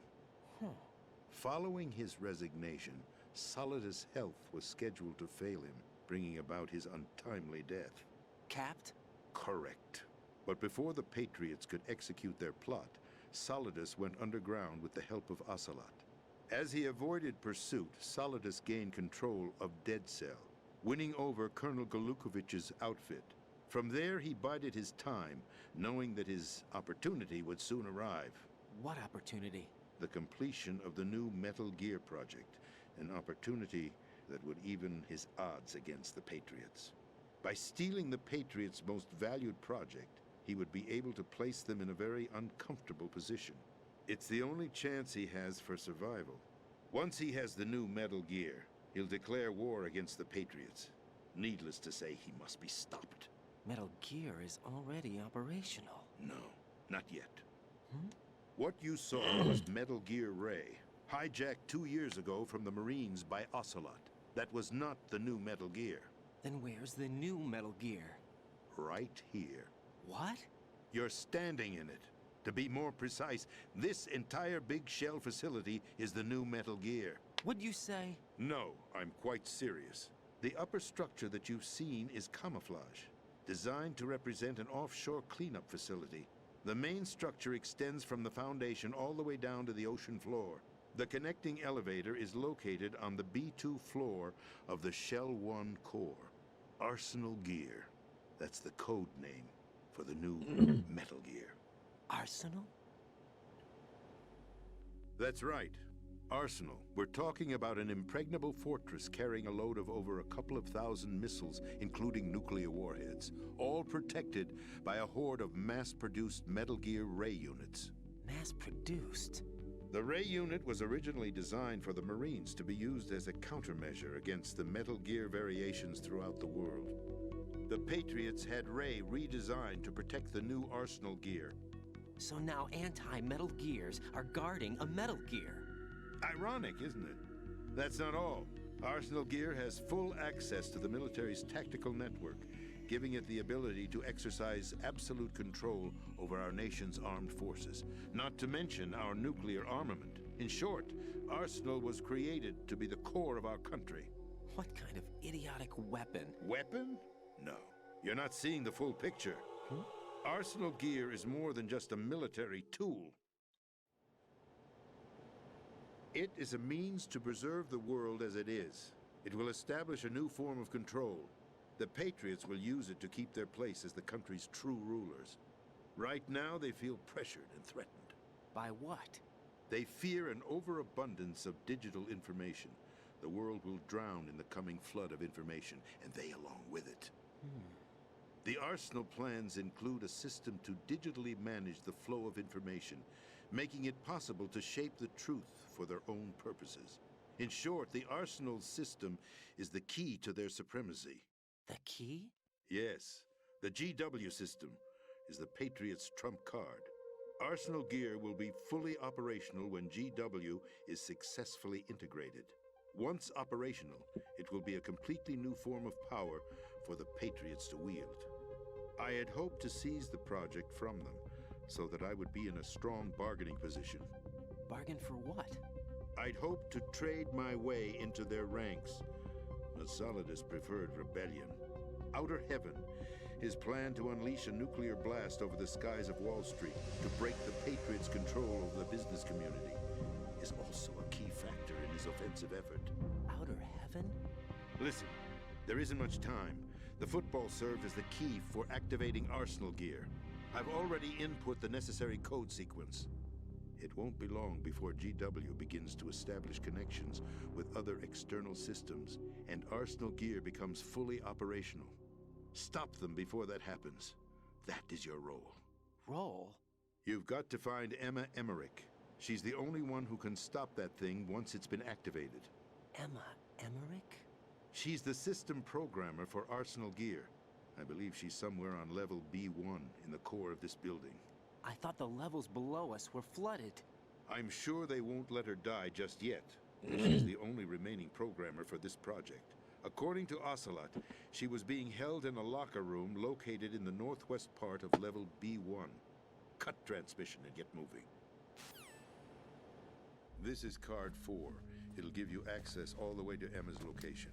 Following his resignation, Solidus' health was scheduled to fail him, bringing about his untimely death. Capped? Correct. But before the Patriots could execute their plot, Solidus went underground with the help of Ocelot. As he avoided pursuit, Solidus gained control of Dead Cell, winning over Colonel Golukovich's outfit. From there, he bided his time, knowing that his opportunity would soon arrive. What opportunity? The completion of the new Metal Gear project, an opportunity that would even his odds against the Patriots. By stealing the Patriots' most valued project, he would be able to place them in a very uncomfortable position. It's the only chance he has for survival. Once he has the new Metal Gear, he'll declare war against the Patriots. Needless to say, he must be stopped. Metal Gear is already operational. No, not yet. What you saw was Metal Gear Ray, hijacked 2 years ago from the Marines by Ocelot. That was not the new Metal Gear. Then where's the new Metal Gear? Right here. What? You're standing in it. To be more precise, this entire big shell facility is the new Metal Gear. What'd you say? No, I'm quite serious. The upper structure that you've seen is camouflage, designed to represent an offshore cleanup facility. The main structure extends from the foundation all the way down to the ocean floor. The connecting elevator is located on the B2 floor of the Shell 1 core. Arsenal Gear. That's the code name for the new Metal Gear. Arsenal? That's right. Arsenal. We're talking about an impregnable fortress carrying a load of over a couple of thousand missiles, including nuclear warheads, all protected by a horde of mass-produced Metal Gear Ray units. Mass-produced? The Ray unit was originally designed for the Marines to be used as a countermeasure against the Metal Gear variations throughout the world. The Patriots had Ray redesigned to protect the new Arsenal gear. So now anti-Metal Gears are guarding a Metal Gear. Ironic, isn't it? That's not all. Arsenal Gear has full access to the military's tactical network, giving it the ability to exercise absolute control over our nation's armed forces, not to mention our nuclear armament. In short, Arsenal was created to be the core of our country. What kind of idiotic weapon? Weapon? No. You're not seeing the full picture. Arsenal Gear is more than just a military tool. It is a means to preserve the world as it is. It will establish a new form of control. The Patriots will use it to keep their place as the country's true rulers. Right now, they feel pressured and threatened. By what? They fear an overabundance of digital information. The world will drown in the coming flood of information, and they along with it. The Arsenal plans include a system to digitally manage the flow of information, making it possible to shape the truth for their own purposes. In short, the Arsenal system is the key to their supremacy. The key? Yes, the GW system is the Patriots' trump card. Arsenal Gear will be fully operational when GW is successfully integrated. Once operational, it will be a completely new form of power for the Patriots to wield. I had hoped to seize the project from them, so that I would be in a strong bargaining position. Bargain for what? I'd hoped to trade my way into their ranks, but Solidus preferred rebellion. Outer Heaven, his plan to unleash a nuclear blast over the skies of Wall Street to break the Patriots' control over the business community, is also a key factor in his offensive effort. Outer Heaven? Listen, there isn't much time. The football served as the key for activating Arsenal Gear. I've already input the necessary code sequence. It won't be long before GW begins to establish connections with other external systems, and Arsenal Gear becomes fully operational. Stop them before that happens. That is your role. Role? You've got to find Emma Emmerich. She's the only one who can stop that thing once it's been activated. Emma Emmerich? She's the system programmer for Arsenal Gear. I believe she's somewhere on level B1 in the core of this building. I thought the levels below us were flooded. I'm sure they won't let her die just yet. She's the only remaining programmer for this project. According to Ocelot, she was being held in a locker room located in the northwest part of level B1. Cut transmission and get moving. This is card 4. It'll give you access all the way to Emma's location.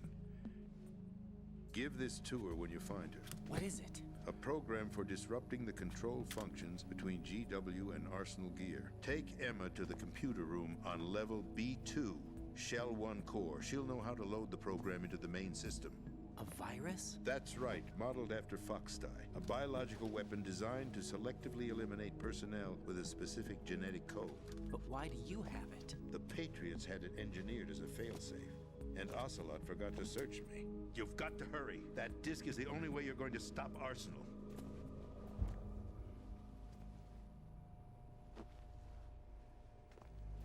Give this to her when you find her. What is it? A program for disrupting the control functions between GW and Arsenal Gear. Take Emma to the computer room on level B2, Shell 1 core. She'll know how to load the program into the main system. A virus? That's right, modeled after Foxdie. A biological weapon designed to selectively eliminate personnel with a specific genetic code. But why do you have it? The Patriots had it engineered as a failsafe. And Ocelot forgot to search me. You've got to hurry. That disk is the only way you're going to stop Arsenal.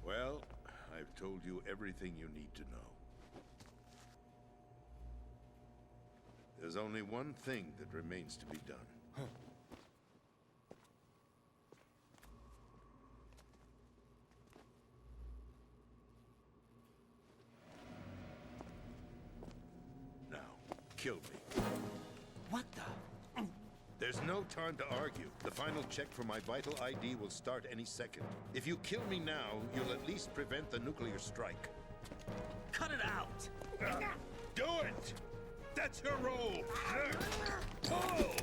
Well, I've told you everything you need to know. There's only one thing that remains to be done. Kill me. What the? There's no time to argue. The final check for my vital ID will start any second. If you kill me now, you'll at least prevent the nuclear strike. Cut it out! Do it! That's your role! Oh!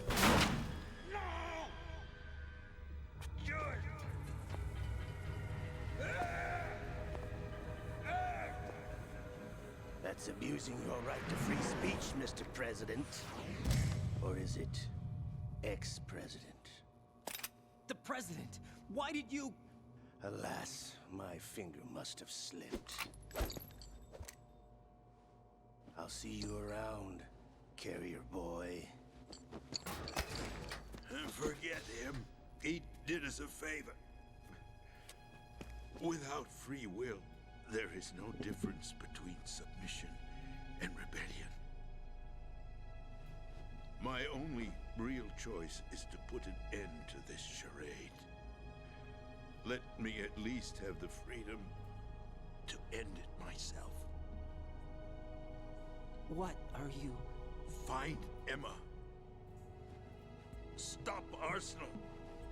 No! Do it! That's abusing your right to free speech, Mr. President. Or is it ex-president? The president! Why did you... Alas, My finger must have slipped. I'll see you around, carrier boy. Forget him. He did us a favor. Without free will, there is no difference between submission and rebellion. My only real choice is to put an end to this charade. Let me at least have the freedom to end it myself. What are you? Find Emma. Stop Arsenal.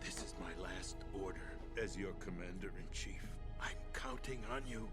This is my last order as your commander-in-chief. I'm counting on you.